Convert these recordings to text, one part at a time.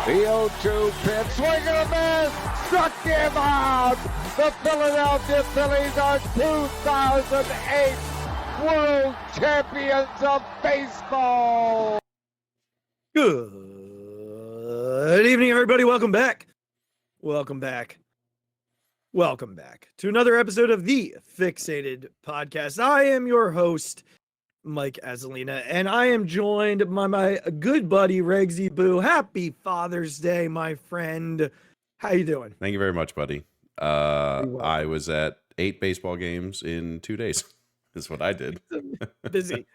The 0-2 pitch, swing and a miss, struck him out. The Philadelphia Phillies are 2008 World Champions of Baseball. Good evening, everybody. Welcome back to another episode of the Phixated Podcast. I am your host, Mike Azzalina, and I am joined by my good buddy, Regzy Boo. Happy Father's Day, my friend. How you doing? Thank you very much, buddy. I was at 8 baseball games in 2 days. Is what I did. busy.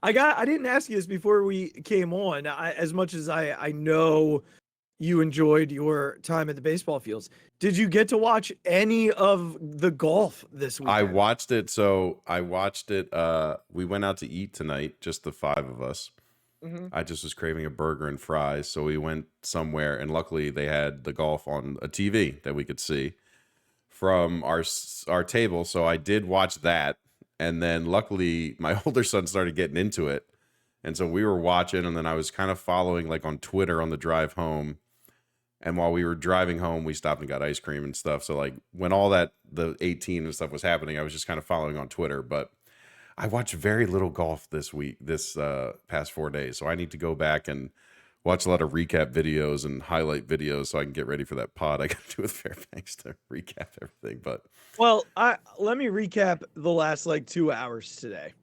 I didn't ask you this before we came on. As much as I know you enjoyed your time at the baseball fields, did you get to watch any of the golf this week? I watched it. So I watched it. We went out to eat tonight, just the 5 of us. Mm-hmm. I just was craving a burger and fries, so we went somewhere, and luckily they had the golf on a TV that we could see from our table. So I did watch that, and then luckily my older son started getting into it, and so we were watching, and then I was kind of following like on Twitter on the drive home. And while we were driving home, we stopped and got ice cream and stuff. So like when all that, the 18 and stuff was happening, I was just kind of following on Twitter. But I watched very little golf this past 4 days. So I need to go back and watch a lot of recap videos and highlight videos so I can get ready for that pod I got to do with Fairbanks to recap everything. But well, let me recap the last like 2 hours today.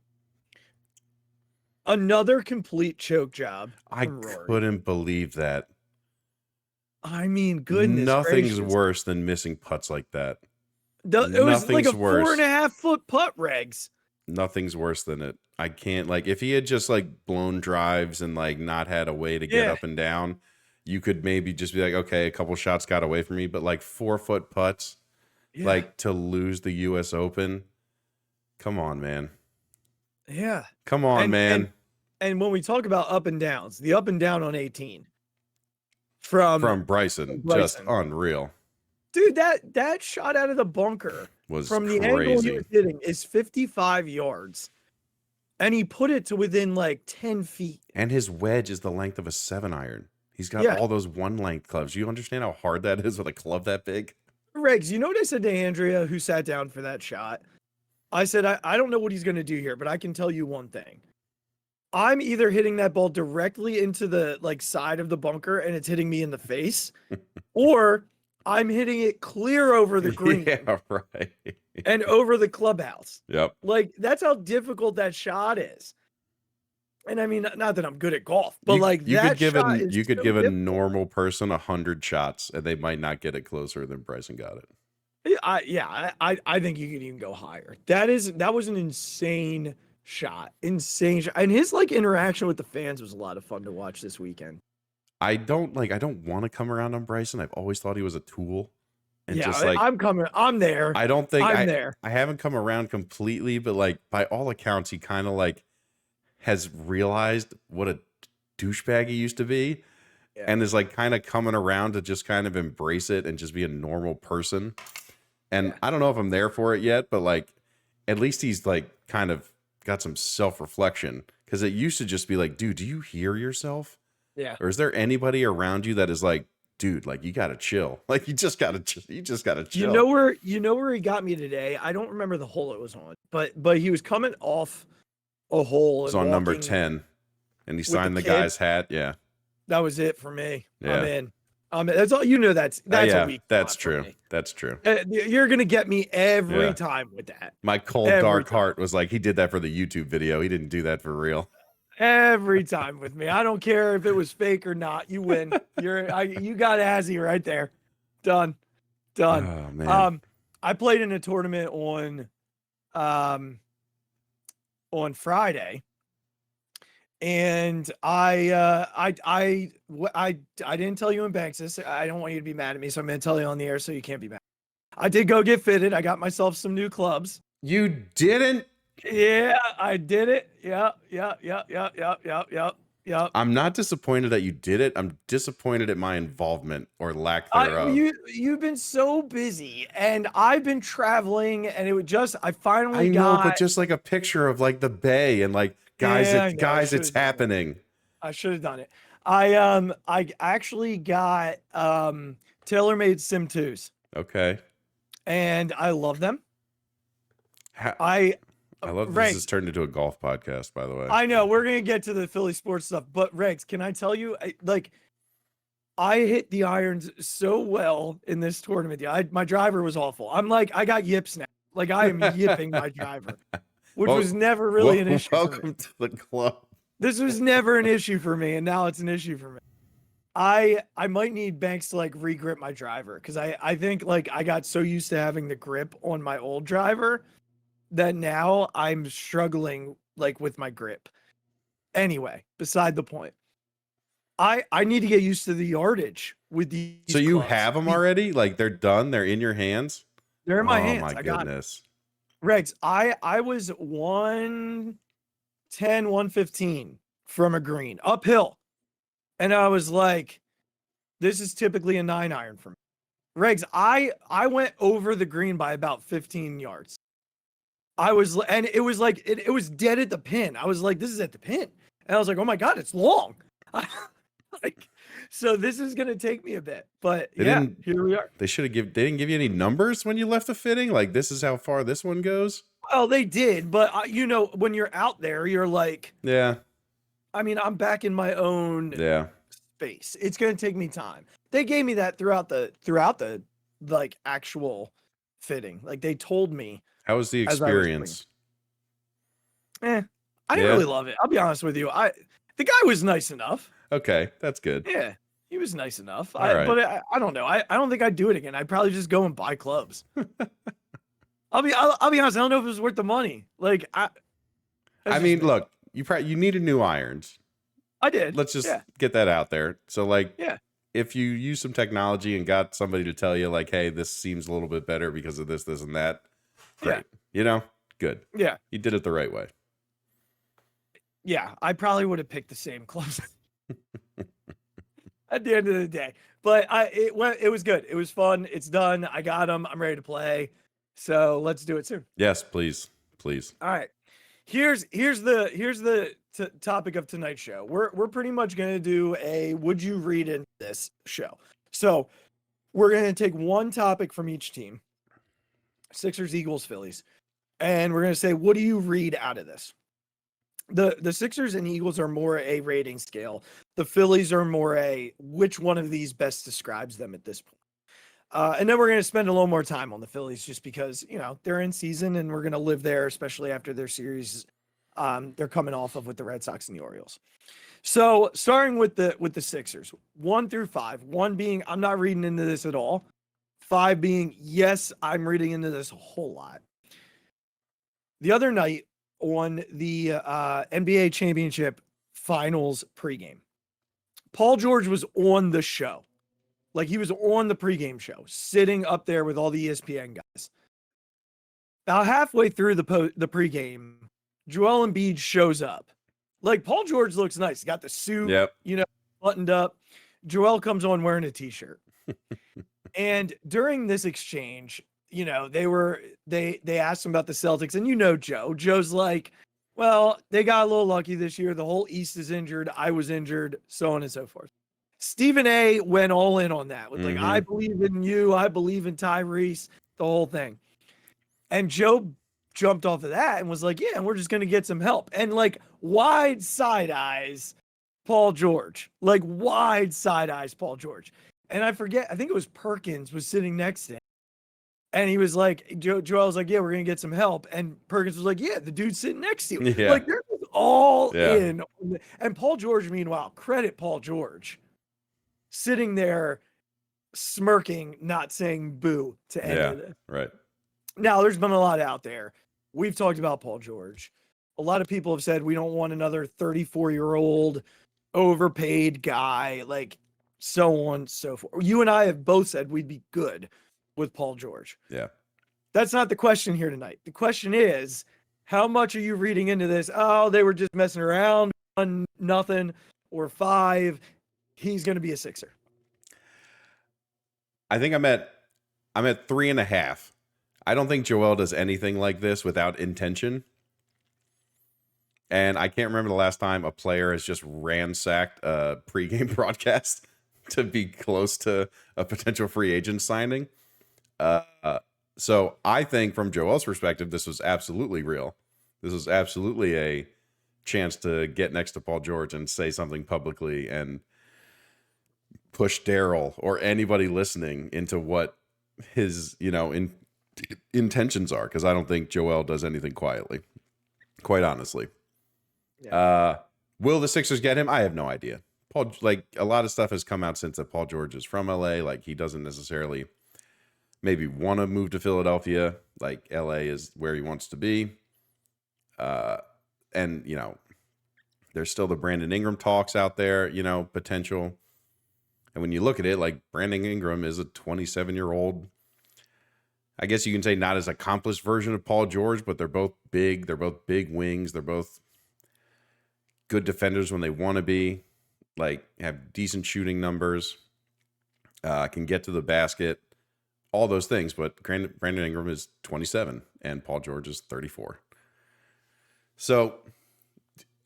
Another complete choke job. I couldn't believe that. I mean, goodness Nothing's gracious. worse than missing putts like that. It was like a worse. 4.5 foot putt, Regs. Nothing's worse than it. I can't, like, if he had just like blown drives and like not had a way to get up and down, you could maybe just be like, okay, a couple shots got away from me, but like 4-foot putts, like to lose the US Open. Come on, man. Yeah. Come on, man. And when we talk about up and downs, the up and down on 18 from Bryson, just unreal. Dude, that shot out of the bunker was from crazy. The angle he was hitting is 55 yards. And he put it to within like 10 feet. And his wedge is the length of a 7-iron. He's got all those one-length clubs. You understand how hard that is with a club that big? Regs, you know what I said to Andrea, who sat down for that shot? I said, I don't know what he's going to do here, but I can tell you one thing. I'm either hitting that ball directly into the like side of the bunker and it's hitting me in the face, or I'm hitting it clear over the green. Yeah, right. And over the clubhouse. Yep. Like that's how difficult that shot is. And I mean, not that I'm good at golf, but you could give a normal person 100 shots and they might not get it closer than Bryson got it. I think you could even go higher. That was an insane shot. And his like interaction with the fans was a lot of fun to watch this weekend. I don't want to come around on Bryson. I've always thought he was a tool. And I'm there. I don't think I'm there. I haven't come around completely, but like by all accounts, he kind of like has realized what a douchebag he used to be. Yeah. And is like kind of coming around to just kind of embrace it and just be a normal person. And I don't know if I'm there for it yet, but like at least he's like kind of got some self-reflection, because it used to just be like, dude, do you hear yourself? Yeah. Or is there anybody around you that is like, dude, like you gotta chill. Like you just gotta chill. You know where he got me today? I don't remember the hole it was on, but he was coming off a hole. It was on number 10, and he signed the guy's hat. Yeah. That was it for me. Yeah. I'm in. That's all you know. That's a week. That's true. That's true. You're gonna get me every time with that. My cold dark heart was like, he did that for the YouTube video. He didn't do that for real. Every time with me. I don't care if it was fake or not. You win. You got Azzy right there. Done. Oh, man. I played in a tournament on Friday. And I didn't tell you in Banks this. I don't want you to be mad at me, so I'm going to tell you on the air so you can't be mad. I did go get fitted. I got myself some new clubs. You didn't? Yeah, I did it. Yep. I'm not disappointed that you did it. I'm disappointed at my involvement or lack thereof. You've been so busy, and I've been traveling, and I finally I know, but just like a picture of like the bay and like guys, it's happening. I should have done it. I actually got TaylorMade Sim 2s, Okay. and I love them. Ha- I I love this Regs, has turned into a golf podcast, by the way. I know we're gonna get to the Philly sports stuff, but Regs, can I tell you, I hit the irons so well in this tournament. My driver was awful. I got yips now. Like I am yipping my driver, which was never really an issue for me. Welcome to the club. This was never an issue for me, and now it's an issue for me. I might need Banks to like re-grip my driver because I think like I got so used to having the grip on my old driver that now I'm struggling like with my grip. Anyway, beside the point. I need to get used to the yardage with these. So you clubs. have them already? Like they're done? They're in your hands? They're in my hands. Oh my I got goodness. Regs, I was 110, 115 from a green uphill. And I was like, this is typically a 9-iron for me. Regs, I went over the green by about 15 yards. And it was like, it was dead at the pin. I was like, this is at the pin. And I was like, oh my God, it's long. So this is going to take me a bit, but here we are. They didn't give you any numbers when you left the fitting. Like this is how far this one goes. Well, they did, but when you're out there, you're like, yeah. I mean, I'm back in my own space. It's going to take me time. They gave me that throughout the like actual fitting. Like they told me. How was the experience? I didn't really love it. I'll be honest with you. The guy was nice enough. Okay, that's good. Yeah, he was nice enough. Right. But I don't know. I don't think I'd do it again. I'd probably just go and buy clubs. I'll be honest. I don't know if it was worth the money. Like I mean, look, you needed new irons. I did. Let's just get that out there. So like, yeah, if you use some technology and got somebody to tell you like, hey, this seems a little bit better because of this, this, and that, great. Good. Yeah, you did it the right way. Yeah, I probably would have picked the same clubs at the end of the day. But it was good. It was fun. It's done. I got them. I'm ready to play. So let's do it soon. Yes, please. All right. Here's the topic of tonight's show. We're pretty much gonna do a would you read in this show. So we're gonna take one topic from each team, Sixers, Eagles, Phillies, and we're gonna say what do you read out of this? The Sixers and Eagles are more a rating scale. The Phillies are more a which one of these best describes them at this point. And then we're going to spend a little more time on the Phillies just because, they're in season and we're going to live there, especially after their series they're coming off of with the Red Sox and the Orioles. So starting with the Sixers, 1 through 5, 1 being I'm not reading into this at all. 5 being yes, I'm reading into this a whole lot. The other night, on the NBA championship finals pregame, Paul George was on the show. Like he was on the pregame show, sitting up there with all the ESPN guys. About halfway through the pregame, Joel Embiid shows up. Like Paul George looks nice. He got the suit, buttoned up. Joel comes on wearing a t-shirt. And during this exchange, they asked him about the Celtics, and Joe's like, well, they got a little lucky this year. The whole East is injured. I was injured, so on and so forth. Stephen A went all in on that with like, I believe in you. I believe in Tyrese, the whole thing. And Joe jumped off of that and was like, yeah, we're just going to get some help. And like wide side eyes, Paul George, And I forget, I think it was Perkins was sitting next to him. And he was like, Joel was like, yeah, we're going to get some help. And Perkins was like, yeah, the dude's sitting next to you. Yeah. Like, they're all in. And Paul George, meanwhile, credit Paul George, sitting there smirking, not saying boo to any of this. Right. Now, there's been a lot out there. We've talked about Paul George. A lot of people have said we don't want another 34-year-old overpaid guy, like so on and so forth. You and I have both said we'd be good with Paul George. Yeah. That's not the question here tonight. The question is, how much are you reading into this? Oh, they were just messing around, 1-0 or 5. He's going to be a Sixer. I think I'm at 3.5. I don't think Joel does anything like this without intention. And I can't remember the last time a player has just ransacked a pregame broadcast to be close to a potential free agent signing. So I think from Joel's perspective, this was absolutely real. This was absolutely a chance to get next to Paul George and say something publicly and push Daryl or anybody listening into what his, intentions are. Because I don't think Joel does anything quietly, quite honestly. Yeah. Will the Sixers get him? I have no idea. Paul, a lot of stuff has come out since that Paul George is from LA. Like, he doesn't necessarily maybe want to move to Philadelphia. Like, LA is where he wants to be. And, there's still the Brandon Ingram talks out there, potential. And when you look at it, like, Brandon Ingram is a 27-year-old, I guess you can say not as accomplished version of Paul George, but they're both big. They're both big wings. They're both good defenders when they want to be, like, have decent shooting numbers, can get to the basket, all those things. But Brandon Ingram is 27 and Paul George is 34. So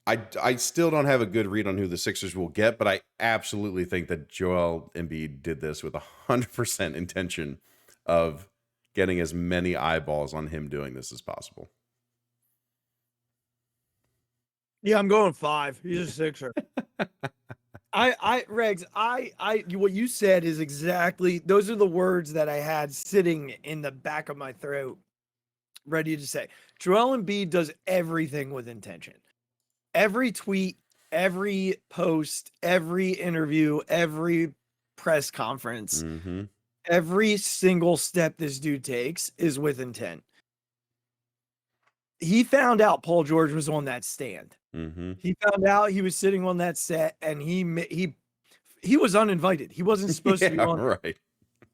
I still don't have a good read on who the Sixers will get, but I absolutely think that Joel Embiid did this with 100% intention of getting as many eyeballs on him doing this as possible. Yeah, I'm going 5. He's a Sixer. Regz, what you said is exactly, those are the words that I had sitting in the back of my throat, ready to say. Joel Embiid does everything with intention. Every tweet, every post, every interview, every press conference, every single step this dude takes is with intent. He found out Paul George was on that stand. He found out he was sitting on that set, and he was uninvited. He wasn't supposed to be on. Right.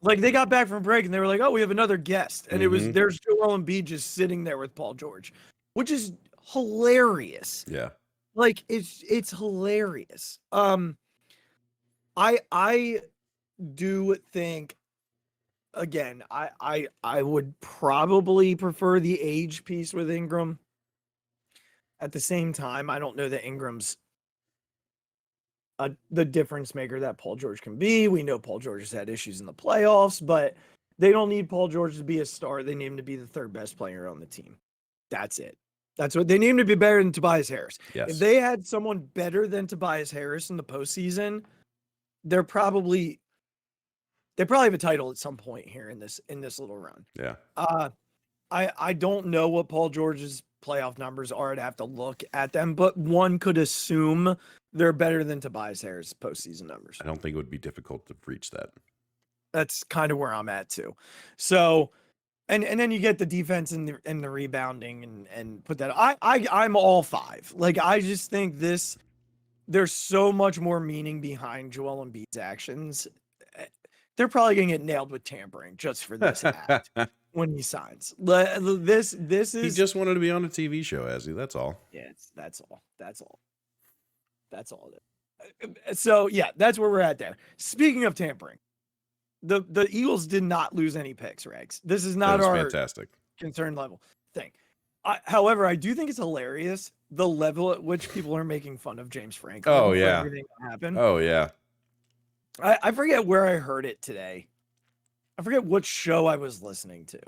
Like, they got back from break and they were like, "Oh, we have another guest," and there's Joel Embiid just sitting there with Paul George, which is hilarious. Yeah, like it's hilarious. I do think, again, I would probably prefer the age piece with Ingram. At the same time, I don't know that Ingram's the difference maker that Paul George can be. We know Paul George has had issues in the playoffs, but they don't need Paul George to be a star. They need him to be the third best player on the team. That's it. That's what they need him to be, better than Tobias Harris. Yes. If they had someone better than Tobias Harris in the postseason, they probably have a title at some point here in this little run. Yeah. I don't know what Paul George's playoff numbers are. I'd have to look at them, but one could assume they're better than Tobias Harris' postseason numbers. I don't think it would be difficult to reach that. That's kind of where I'm at too. So, and then you get the defense and the rebounding and put that. I'm all 5. Like, I just think there's so much more meaning behind Joel Embiid's actions. They're probably gonna get nailed with tampering just for this act when he signs. This is. He just wanted to be on a TV show, Azzy. That's all. Yeah, that's all. So yeah, that's where we're at there. Speaking of tampering, the Eagles did not lose any picks, Regz. This is not our fantastic concern level thing. However, I do think it's hilarious the level at which people are making fun of James Franklin. Oh yeah, everything that happened. Oh yeah. I forget where I heard it today. I forget what show I was listening to,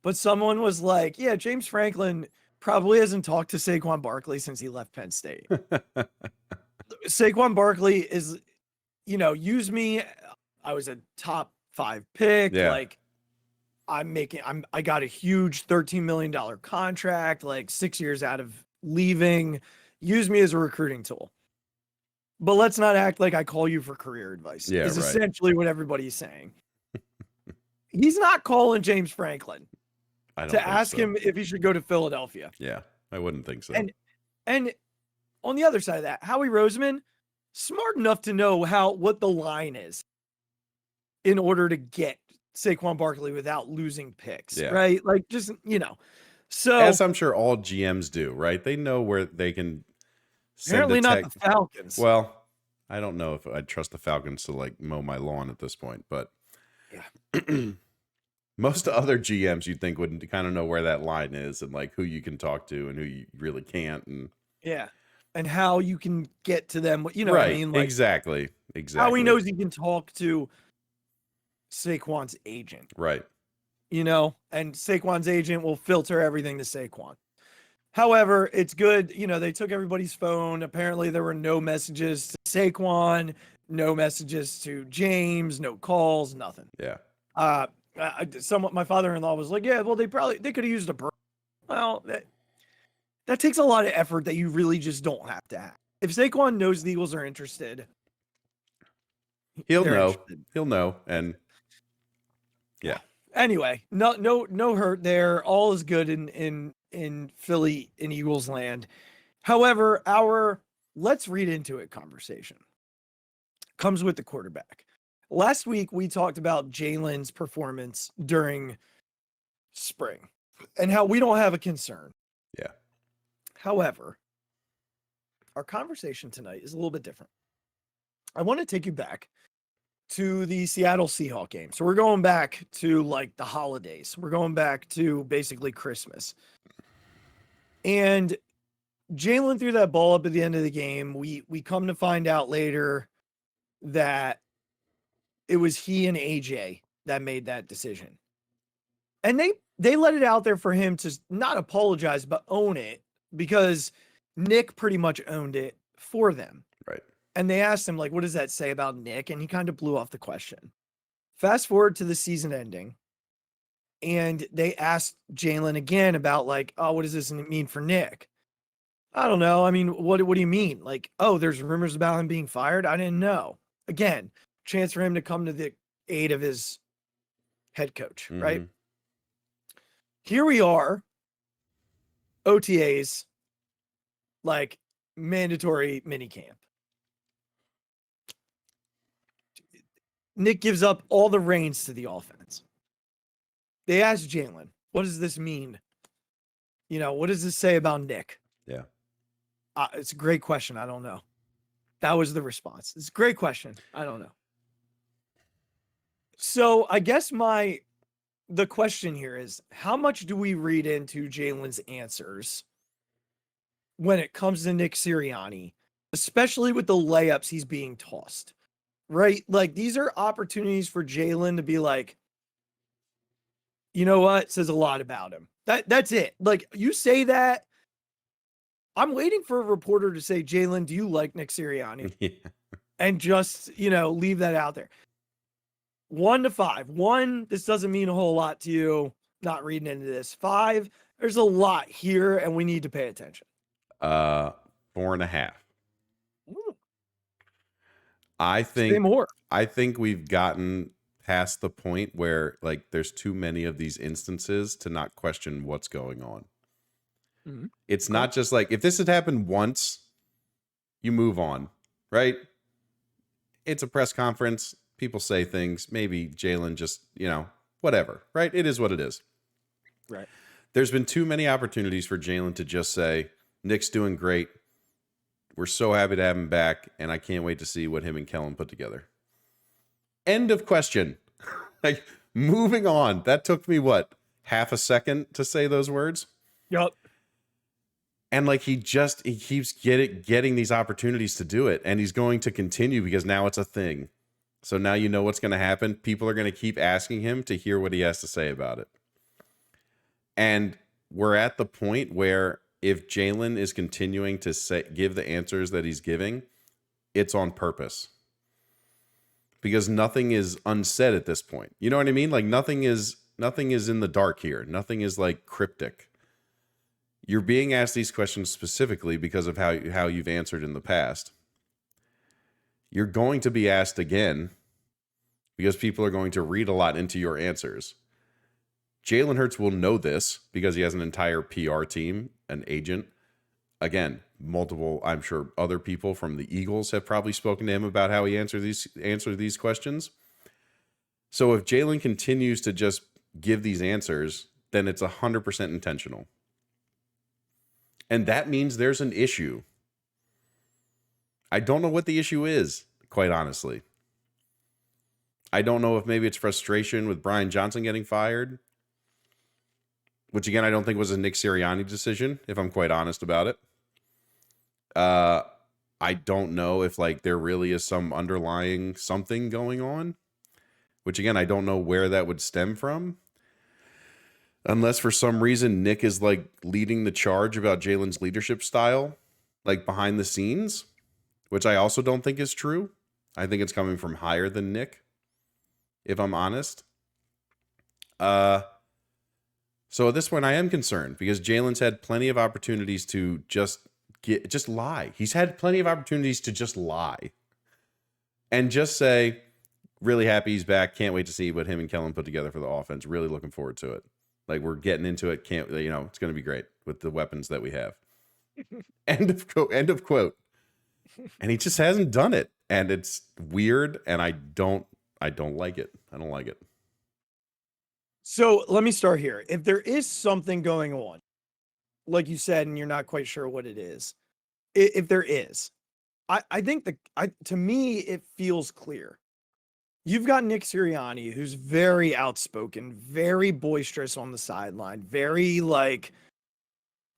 but someone was like, "Yeah, James Franklin probably hasn't talked to Saquon Barkley since he left Penn State." Saquon Barkley is, use me. I was a top 5 pick. Yeah. Like, I got a huge $13 million contract, like 6 years out of leaving. Use me as a recruiting tool. But let's not act like I call you for career advice. Yeah, is right. essentially what everybody's saying. He's not calling James Franklin to ask him if he should go to Philadelphia. Yeah, I wouldn't think so. And on the other side of that, Howie Roseman, smart enough to know what the line is in order to get Saquon Barkley without losing picks, right? Like, just, so. As I'm sure all GMs do, right? They know where they can send apparently not the Falcons. Well, I don't know if I'd trust the Falcons to, like, mow my lawn at this point, but yeah. Most other GMs you'd think would kind of know where that line is and, like, who you can talk to and who you really can't. And Yeah. And how you can get to them, you know what I mean? Like, exactly. how he knows he can talk to Saquon's agent. Right. You know, and Saquon's agent will filter everything to Saquon. However, it's good. You know, they took everybody's phone. Apparently, there were no messages to Saquon, no messages to James, no calls, nothing. Yeah. My father-in-law was like, yeah, well, they could have used a break. Well, that takes a lot of effort that you really just don't have to have. If Saquon knows the Eagles are interested, he'll know. Interested. He'll know. And yeah. Anyway, no hurt there. All is good in Philly, in Eagles land. However, our let's read into it conversation comes with the quarterback. Last week, we talked about Jalen's performance during spring and how we don't have a concern. Yeah. However, our conversation tonight is a little bit different. I want to take you back to the Seattle Seahawks game. So we're going back to like the holidays. We're going back to basically Christmas. And Jalen threw that ball up at the end of the game. We come to find out later that it was he and AJ that made that decision. And they let it out there for him to not apologize, but own it, because Nick pretty much owned it for them. Right. And they asked him, like, what does that say about Nick? And he kind of blew off the question. Fast forward to the season ending. And they asked Jalen again about, like, oh, what does this mean for Nick? I don't know. I mean, what do you mean? Like, oh, there's rumors about him being fired? I didn't know. Again, chance for him to come to the aid of his head coach, right? Here we are, OTAs, like mandatory minicamp. Nick gives up all the reins to the offense. They asked Jalen, what does this mean? You know, what does this say about Nick? Yeah. It's a great question. I don't know. That was the response. It's a great question. I don't know. So I guess the question here is, how much do we read into Jalen's answers when it comes to Nick Sirriani, especially with the layups he's being tossed, right? Like, these are opportunities for Jalen to be like, you know what? It says a lot about him. That's it. Like, you say that, I'm waiting for a reporter to say, Jalen, do you like Nick Sirianni? Yeah. And just, leave that out there. 1 to 5. 1, this doesn't mean a whole lot to you. Not reading into this. 5, there's a lot here, and we need to pay attention. 4.5. Ooh. I Say think more. I think we've gotten past the point where, like, there's too many of these instances to not question what's going on. Mm-hmm. It's not just like, if this had happened once, you move on, right? It's a press conference. People say things. Maybe Jalen just, whatever, right? It is what it is. Right. There's been too many opportunities for Jalen to just say, Nick's doing great. We're so happy to have him back, and I can't wait to see what him and Kellen put together. End of question. Like, moving on. That took me, half a second to say those words? Yup. And like, he keeps getting these opportunities to do it, and he's going to continue because now it's a thing. So now you know what's going to happen. People are going to keep asking him to hear what he has to say about it. And we're at the point where if Jalen is continuing to give the answers that he's giving, it's on purpose. Because nothing is unsaid at this point. You know what I mean? Like, nothing is in the dark here. Nothing is like cryptic. You're being asked these questions specifically because of how you've answered in the past. You're going to be asked again because people are going to read a lot into your answers. Jalen Hurts will know this because he has an entire PR team, an agent. Again, multiple, I'm sure other people from the Eagles have probably spoken to him about how he answered these questions. So if Jalen continues to just give these answers, then it's 100% intentional. And that means there's an issue. I don't know what the issue is, quite honestly. I don't know if maybe it's frustration with Brian Johnson getting fired, which again, I don't think was a Nick Sirianni decision, if I'm quite honest about it. I don't know if like there really is some underlying something going on, which again, I don't know where that would stem from. Unless for some reason Nick is like leading the charge about Jalen's leadership style, like behind the scenes, which I also don't think is true. I think it's coming from higher than Nick, if I'm honest. So at this point, I am concerned because Jalen's had plenty of opportunities to just lie. He's had plenty of opportunities to just lie and just say, really happy he's back. Can't wait to see what him and Kellen put together for the offense. Really looking forward to it. Like, we're getting into it. It's going to be great with the weapons that we have. End of quote. And he just hasn't done it. And it's weird. And I don't like it. I don't like it. So let me start here. If there is something going on, like you said, and you're not quite sure what it is, if there is, I think to me, it feels clear. You've got Nick Sirriani, who's very outspoken, very boisterous on the sideline, very like,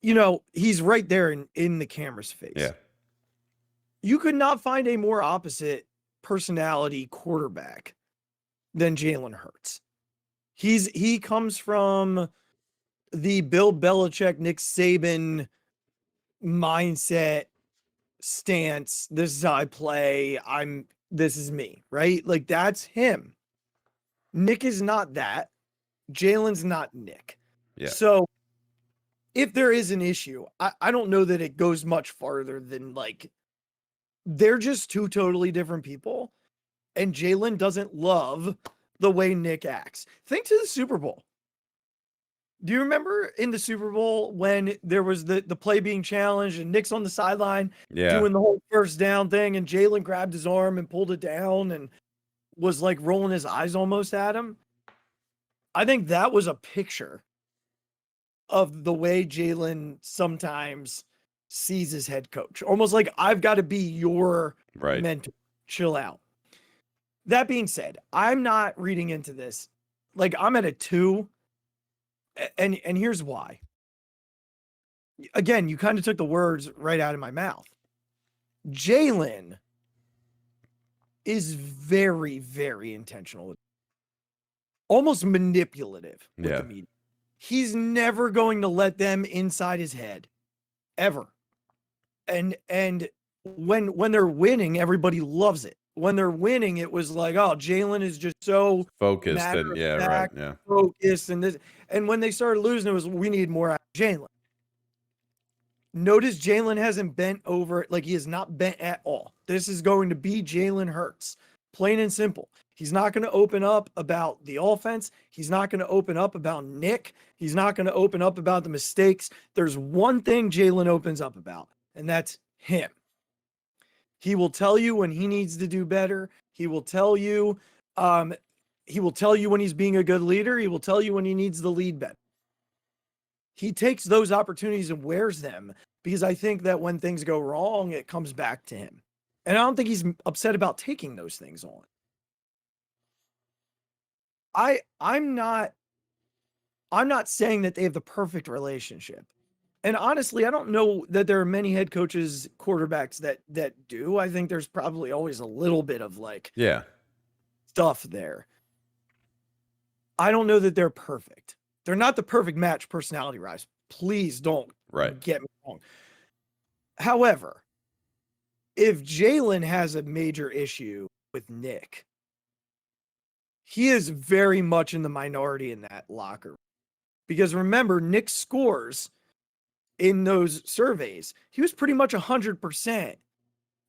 he's right there in the camera's face. Yeah. You could not find a more opposite personality quarterback than Jalen Hurts. He comes from the Bill Belichick, Nick Saban mindset, stance. This is how I play. This is me, right? Like, that's him. Nick is not that. Jalen's not Nick. Yeah. So if there is an issue, I don't know that it goes much farther than like, they're just two totally different people. And Jalen doesn't love the way Nick acts. Think to the Super Bowl. Do you remember in the Super Bowl when there was the play being challenged and Nick's on the sideline doing the whole first down thing, and Jalen grabbed his arm and pulled it down and was like rolling his eyes almost at him? I think that was a picture of the way Jalen sometimes sees his head coach. Almost like, I've got to be your mentor. Chill out. That being said, I'm not reading into this. Like, I'm at a 2. And here's why. Again, you kind of took the words right out of my mouth. Jalen is very, very intentional, almost manipulative with the media. He's never going to let them inside his head, ever. And when they're winning, everybody loves it. When they're winning, it was like, oh, Jalen is just so focused and focused and this. And when they started losing, it was, we need more out of Jalen. Notice Jalen hasn't bent over, like, he is not bent at all. This is going to be Jalen Hurts, plain and simple. He's not going to open up about the offense. He's not going to open up about Nick. He's not going to open up about the mistakes. There's one thing Jalen opens up about, and that's him. He will tell you when he needs to do better. He will tell you when he's being a good leader. He will tell you when he needs to lead better. He takes those opportunities and wears them, because I think that when things go wrong, it comes back to him. And I don't think he's upset about taking those things on. I'm not saying that they have the perfect relationship. And honestly, I don't know that there are many head coaches, quarterbacks that do. I think there's probably always a little bit of like stuff there. I don't know that they're perfect. They're not the perfect match personality-wise. Please don't get me wrong. However, if Jalen has a major issue with Nick, he is very much in the minority in that locker room. Because remember, Nick scores in those surveys. He was pretty much 100%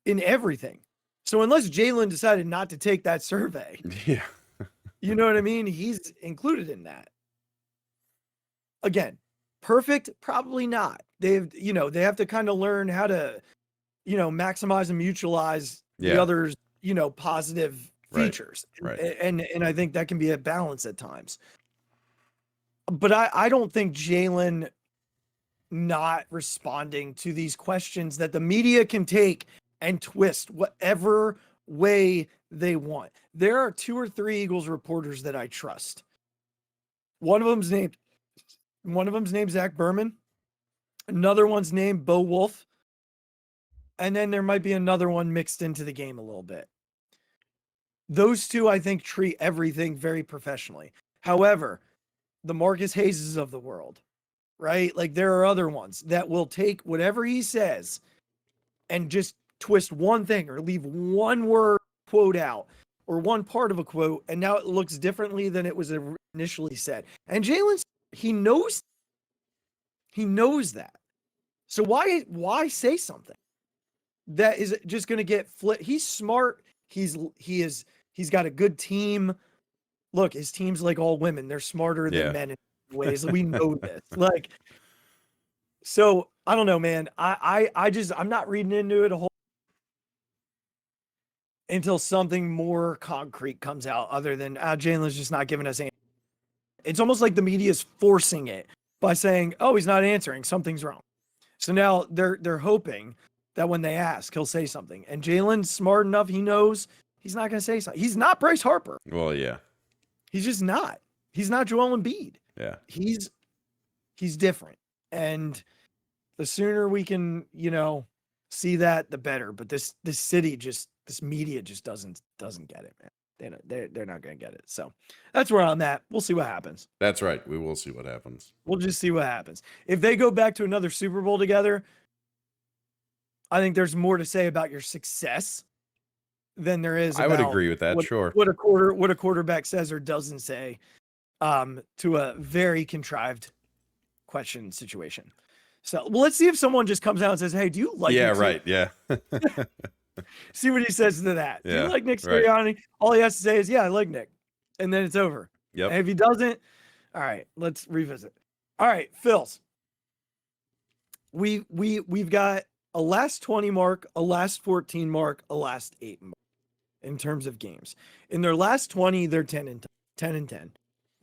in everything. So unless Jalen decided not to take that survey, you know what I mean? He's included in that. Again, perfect? Probably not. They have to kind of learn how to, maximize and mutualize the other's, positive features. Right. And I think that can be a balance at times. But I don't think Jalen not responding to these questions that the media can take and twist whatever way they want. There are 2 or 3 Eagles reporters that I trust. One of them's named Zach Berman. Another one's named Bo Wolf. and then there might be another one mixed into the game a little bit. Those two, I think, treat everything very professionally. However, the Marcus Hayeses of the world, right? Like there are other ones that will take whatever he says and just twist one thing or leave one word quote out or one part of a quote, and now it looks differently than it was initially said. And Jalen, he knows that. So why say something that is just going to get flipped? He's smart. He's got a good team. Look, his team's like all women. They're smarter than men in ways. We know this. Like, so I don't know, man. I'm not reading into it a whole until something more concrete comes out other than Jalen's just not giving us anything. It's almost like the media is forcing it by saying, oh, he's not answering. Something's wrong. So now they're hoping that when they ask, he'll say something. And Jalen's smart enough. He knows he's not going to say something. He's not Bryce Harper. Well, yeah. He's just not. He's not Joel Embiid. Yeah. He's different. And the sooner we can, see that, the better. But this media just doesn't get it, man. They're not going to get it. So that's where I'm at. We'll see what happens. That's right. We will see what happens. We'll just see what happens. If they go back to another Super Bowl together, I think there's more to say about your success than there is. I would agree with that. Sure. What a quarterback says or doesn't say, to a very contrived question situation. So let's see if someone just comes out and says, "Hey, do you like?" Yeah, Nick right. Yeah. See what he says to that. Yeah, do you like Nick Sirriani? Right. All he has to say is, "Yeah, I like Nick," and then it's over. Yep. And if he doesn't, all right, let's revisit. All right, Phils. We've got a last 20 mark, a last 14 mark, a last 8 mark in terms of games. In their last 20, they're 10 and 10.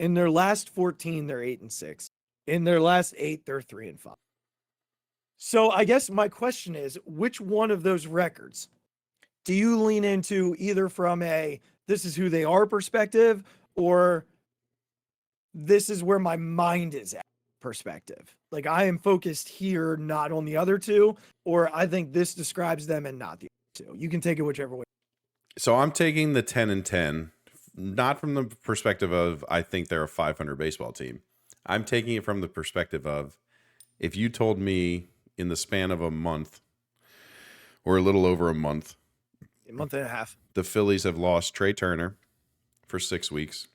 In their last 14, they're 8-6. In their last 8, they're 3-5. So I guess my question is, which one of those records do you lean into, either from a this is who they are perspective, or this is where my mind is at perspective? Like, I am focused here, not on the other two, or I think this describes them and not the other two. You can take it whichever way. So I'm taking the 10 and 10, not from the perspective of I think they're a 500 baseball team. I'm taking it from the perspective of, if you told me in the span of a month or a little over a month and a half, the Phillies have lost Trey Turner for 6 weeks,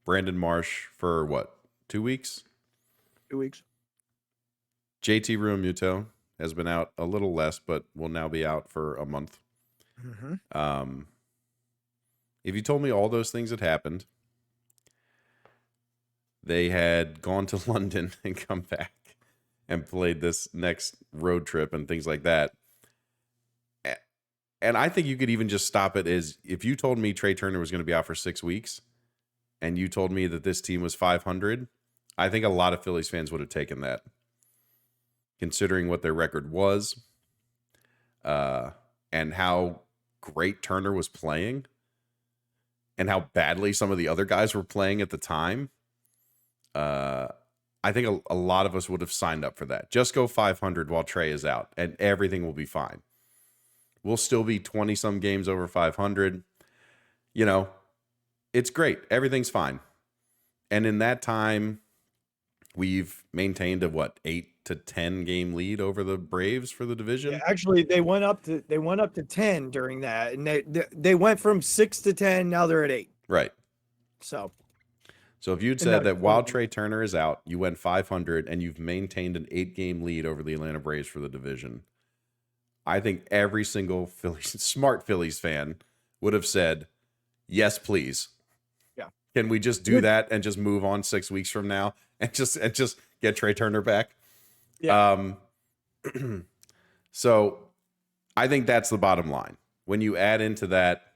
Brandon Marsh for what, 2 weeks? 2 weeks. JT Realmuto has been out a little less, but will now be out for a month. Mm-hmm. If you told me all those things had happened, they had gone to London and come back and played this next road trip and things like that. And I think you could even just stop it as, if you told me Trey Turner was going to be out for 6 weeks and you told me that this team was 500, I think a lot of Phillies fans would have taken that, considering what their record was, and how great Turner was playing and how badly some of the other guys were playing at the time. I think a lot of us would have signed up for that. Just go 500 while Trey is out and everything will be fine. We'll still be 20 some games over 500. It's great. Everything's fine. And in that time, we've maintained a 8 to 10 game lead over the Braves for the division. Yeah, actually, they went up to 10 during that, and they went from 6 to 10. Now they're at 8. Right. So if you'd said that while Trey Turner is out, you went 500 and you've maintained an 8-game lead over the Atlanta Braves for the division, I think every single smart Phillies fan would have said, yes, please. Yeah. Can we just do that and just move on 6 weeks from now and just get Trey Turner back? Yeah. So I think that's the bottom line. When you add into that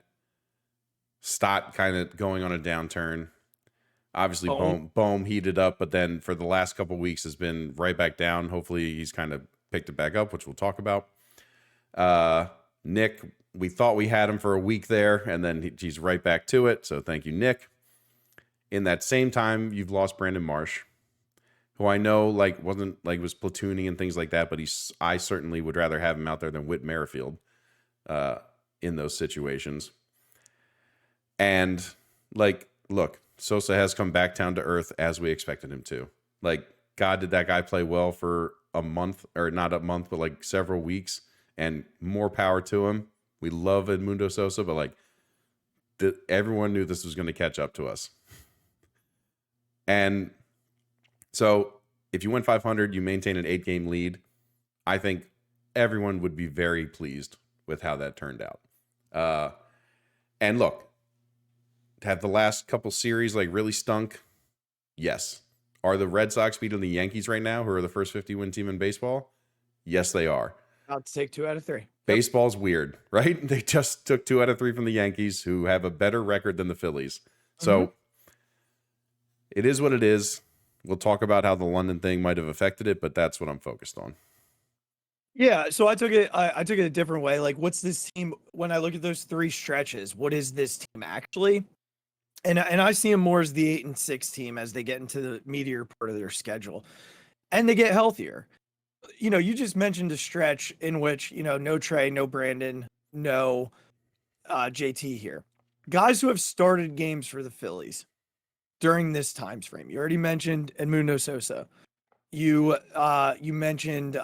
Stott kind of going on a downturn, obviously Bohm heated up, but then for the last couple of weeks has been right back down. Hopefully he's kind of picked it back up, which we'll talk about. Nick, we thought we had him for a week there, and then he's right back to it. So thank you, Nick. In that same time, you've lost Brandon Marsh. who I know like wasn't like was platooning and things like that, but I certainly would rather have him out there than Whit Merrifield in those situations. And like, look, Sosa has come back down to earth as we expected him to. Like, God, did that guy play well for a month, or not a month, but like several weeks, and more power to him. We love Edmundo Sosa, but like everyone knew this was going to catch up to us. And so if you win 500, you maintain an 8-game lead. I think everyone would be very pleased with how that turned out. And look, have the last couple series like really stunk? Yes. Are the Red Sox beating the Yankees right now, who are the first 50-win team in baseball? Yes, they are. I'll take 2 out of 3. Baseball's weird, right? They just took 2 out of 3 from the Yankees, who have a better record than the Phillies. So it is what it is. We'll talk about how the London thing might have affected it, but that's what I'm focused on. Yeah, so I took it a different way. Like, what's this team when I look at those 3 stretches? What is this team actually? And I see them more as the 8-6 team as they get into the meatier part of their schedule, and they get healthier. You know, you just mentioned a stretch in which, you know, no Trey, no Brandon, no JT here. Guys who have started games for the Phillies during this time frame. You already mentioned Edmundo Sosa. You mentioned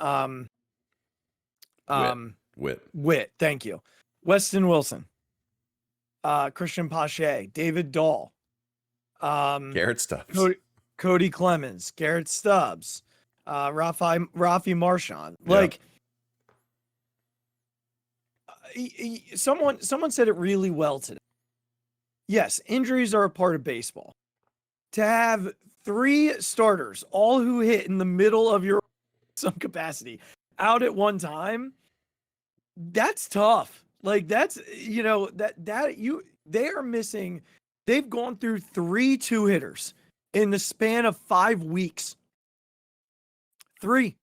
Whit. Thank you. Weston Wilson. Christian Pache, David Dahl, Garrett Stubbs, Cody Clemens, Garrett Stubbs, Rafi Marchand. Like, someone said it really well today. Yes, injuries are a part of baseball. To have 3 starters, all who hit in the middle of your some capacity, out at one time, that's tough. Like, that's, you know, they are missing. They've gone through 3 2-hitters in the span of 5 weeks. 3.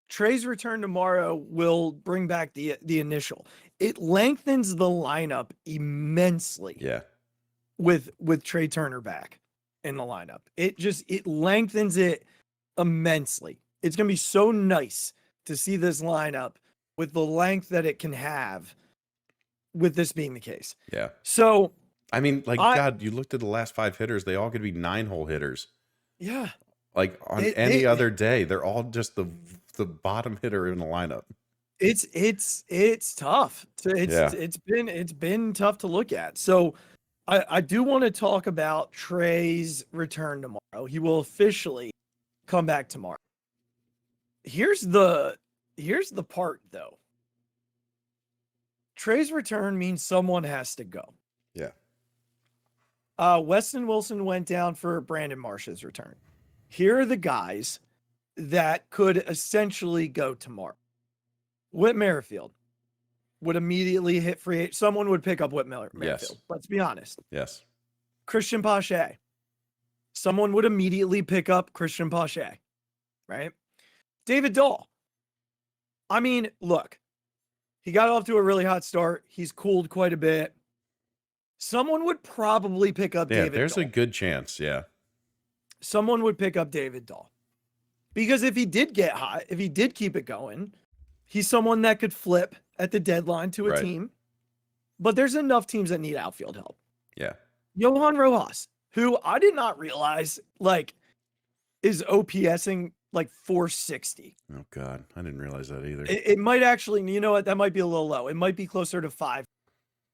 Trey's return tomorrow will bring back the initial. It lengthens the lineup immensely. Yeah. With Trey Turner back in the lineup. It lengthens it immensely. It's going to be so nice to see this lineup with the length that it can have with this being the case. Yeah. So, I mean, like, God, you looked at the last 5 hitters, they all could be 9-hole hitters. Yeah. Like, on any other day, they're all just the bottom hitter in the lineup. It's tough. It's been tough to look at. So I do want to talk about Trey's return tomorrow. He will officially come back tomorrow. Here's the part, though. Trey's return means someone has to go. Yeah. Weston Wilson went down for Brandon Marsh's return. Here are the guys that could essentially go tomorrow. Whit Merrifield would immediately hit free agent. Someone would pick up Whit Merrifield. Yes. Let's be honest. Yes. Christian Pache. Someone would immediately pick up Christian Pache. Right? David Dahl. I mean, look, he got off to a really hot start. He's cooled quite a bit. Someone would probably pick up David Dahl. There's a good chance, yeah. Someone would pick up David Dahl. Because if he did get hot, if he did keep it going, he's someone that could flip at the deadline to a team. But there's enough teams that need outfield help. Yeah. Johan Rojas, who I did not realize, like, is OPSing like 460. Oh, God. I didn't realize that either. It might actually, you know what? That might be a little low. It might be closer to 5.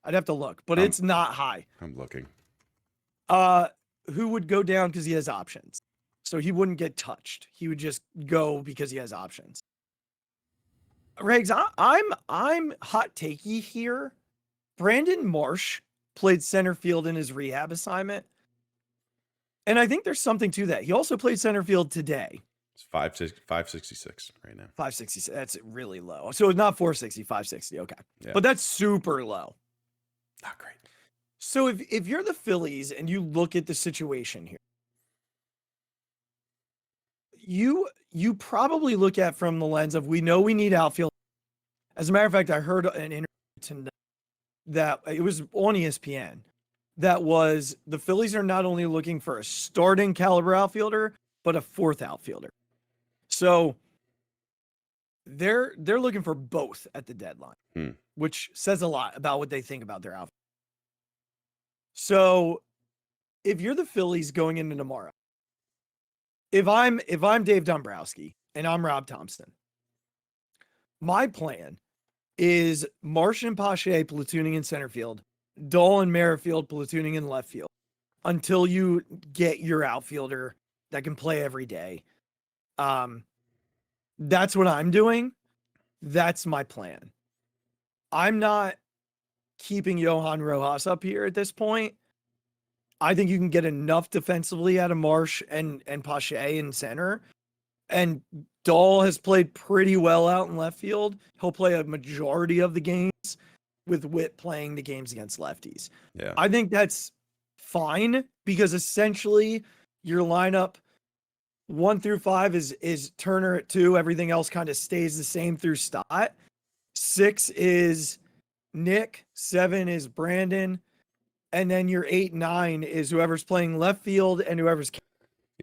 I'd have to look, but it's not high. I'm looking. Who would go down because he has options. So he wouldn't get touched. He would just go because he has options. Regz, I'm hot takey here. Brandon Marsh played center field in his rehab assignment. And I think there's something to that. He also played center field today. It's 566 right now. 566. That's really low. So it's not 460, 560. Okay. Yeah. But that's super low. Not great. So if you're the Phillies and you look at the situation here, you probably look at from the lens of, we know we need outfield. As a matter of fact, I heard an interview tonight that it was on ESPN that was the Phillies are not only looking for a starting caliber outfielder, but a fourth outfielder. So they're looking for both at the deadline, which says a lot about what they think about their outfield. So if you're the Phillies going into tomorrow, if I'm Dave Dombrowski and I'm Rob Thompson, my plan is Marsh and Pache platooning in center field, Dahl and Merrifield platooning in left field until you get your outfielder that can play every day. That's what I'm doing. That's my plan. I'm not keeping Johan Rojas up here at this point. I think you can get enough defensively out of Marsh and Pache in center. And Dahl has played pretty well out in left field. He'll play a majority of the games with Witt playing the games against lefties. Yeah. I think that's fine because essentially your lineup 1 through 5 is Turner at 2. Everything else kind of stays the same through Stott. 6 is Nick. 7 is Brandon. And then your 8, 9 is whoever's playing left field and whoever's.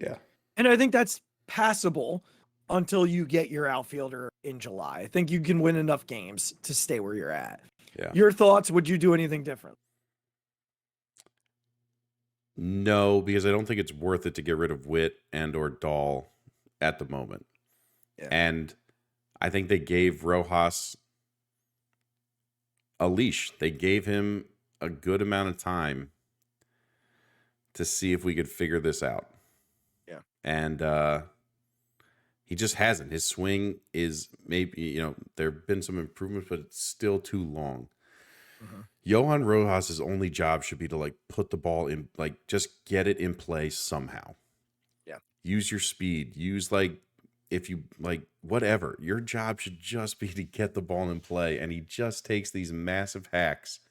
Yeah. And I think that's passable until you get your outfielder in July. I think you can win enough games to stay where you're at. Yeah. Your thoughts? Would you do anything different? No, because I don't think it's worth it to get rid of Witt and or Dahl at the moment. Yeah. And I think they gave Rojas a leash. They gave him a good amount of time to see if we could figure this out. Yeah. And he just hasn't. His swing is maybe, there have been some improvements, but it's still too long. Johan Rojas' only job should be to put the ball in, just get it in play somehow. Yeah. Use your speed. Use if you whatever. Your job should just be to get the ball in play. And he just takes these massive hacks,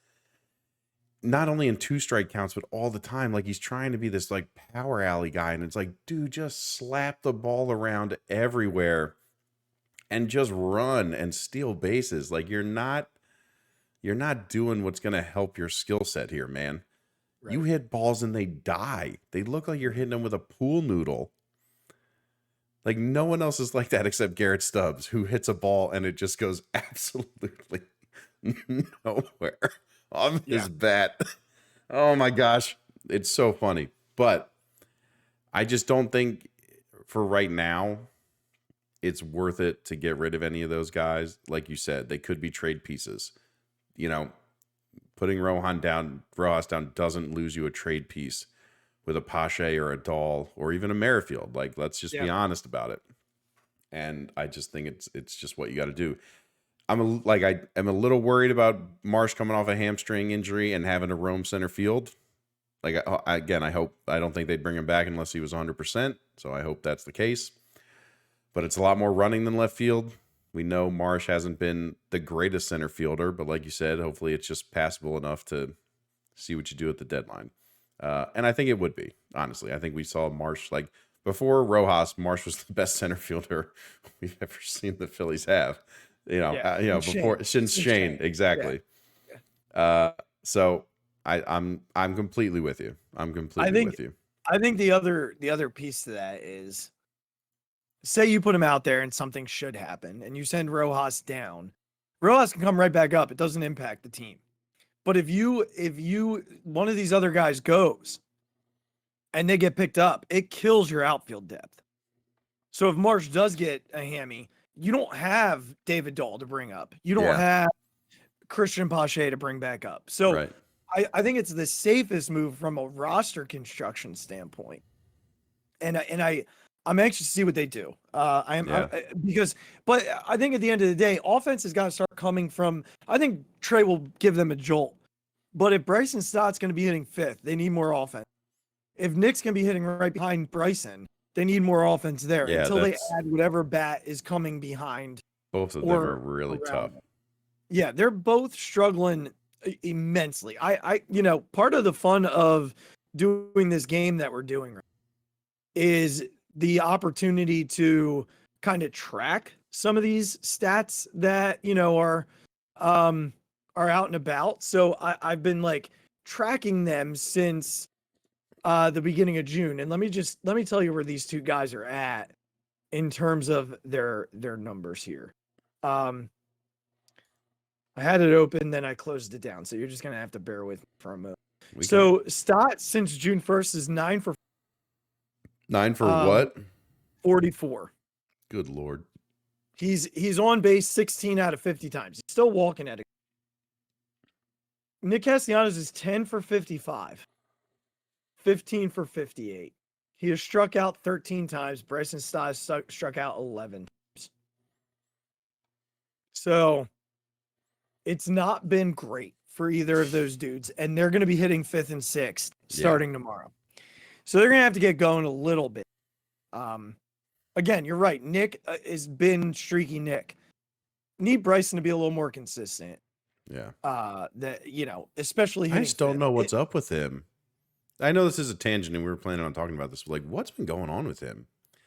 not only in 2-strike counts, but all the time. He's trying to be this power alley guy. And it's dude, just slap the ball around everywhere and just run and steal bases. You're not doing what's going to help your skill set here, man. Right. You hit balls and they die. They look like you're hitting them with a pool noodle. No one else is like that except Garrett Stubbs, who hits a ball and it just goes absolutely nowhere on his bat. Oh my gosh. It's so funny. But I just don't think for right now it's worth it to get rid of any of those guys. Like you said, they could be trade pieces. Putting Rojas down doesn't lose you a trade piece with a Pache or a Dahl or even a Merrifield. Let's just be honest about it. And I just think it's just what you got to do. I'm a little worried about Marsh coming off a hamstring injury and having to roam center field. I don't think they'd bring him back unless he was 100%. So I hope that's the case. But it's a lot more running than left field. We know Marsh hasn't been the greatest center fielder, but like you said, hopefully it's just passable enough to see what you do at the deadline. And I think it would be, honestly. I think we saw Marsh, before Rojas, Marsh was the best center fielder we've ever seen the Phillies have. Since Shane, exactly. Yeah. So I'm completely with you. With you. I think the other piece to that is, say you put him out there and something should happen and you send Rojas down. Rojas can come right back up. It doesn't impact the team. But if one of these other guys goes and they get picked up, it kills your outfield depth. So if Marsh does get a hammy, you don't have David Dahl to bring up. You don't have Christian Pache to bring back up. So right. I think it's the safest move from a roster construction standpoint. And I'm anxious to see what they do. But I think at the end of the day, offense has got to start coming from. I think Trey will give them a jolt. But if Bryson Stott's going to be hitting 5th, they need more offense. If Nick's going to be hitting right behind Bryson, they need more offense there until they add whatever bat is coming behind. Both of them are really tough. Yeah, they're both struggling immensely. Part of the fun of doing this game that we're doing is the opportunity to kind of track some of these stats that, are out and about. So I've been tracking them since the beginning of June. And let me tell you where these two guys are at in terms of their numbers here. I had it open, then I closed it down. So you're just gonna have to bear with me for a moment. Stott since June 1st is 9 for what? 44. Good Lord. He's on base 16 out of 50 times. He's still walking at it. Nick Castellanos is 10 for 55, 15 for 58. He has struck out 13 times. Bryson Stott struck out 11 times. So it's not been great for either of those dudes, and they're going to be hitting 5th and 6th starting tomorrow. So they're going to have to get going a little bit. Again, you're right. Nick has been streaky Nick. Need Bryson to be a little more consistent. Yeah. Especially I just don't know what's up with him. I know this is a tangent and we were planning on talking about this, but like, what's been going on with him?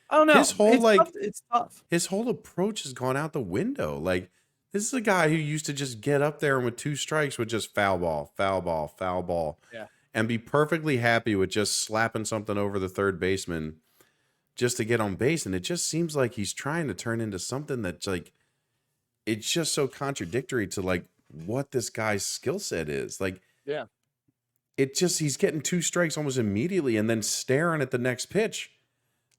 I don't know. His whole it's tough. His whole approach has gone out the window. Like, this is a guy who used to just get up there and with 2 strikes would just foul ball. Yeah. And be perfectly happy with just slapping something over the third baseman just to get on base. And it just seems like he's trying to turn into something that's like, it's just so contradictory to like what this guy's skill set is. Like, yeah, he's getting 2 strikes almost immediately and then staring at the next pitch.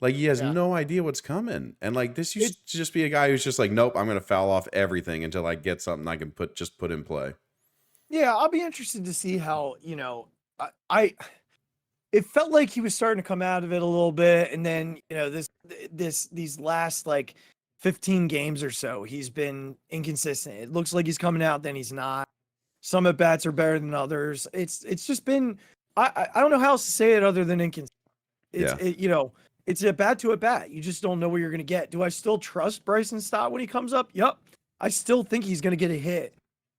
Like, he has no idea what's coming. And like, this used to just be a guy who's just like, nope, I'm going to foul off everything until I get something I can put in play. Yeah. I'll be interested to see how, it felt like he was starting to come out of it a little bit. And then, these last like 15 games or so, he's been inconsistent. It looks like he's coming out, then he's not. Some at bats are better than others. It's just been, I don't know how else to say it other than inconsistent. It's a bat to a bat. You just don't know what you're going to get. Do I still trust Bryson Stott when he comes up? Yep. I still think he's going to get a hit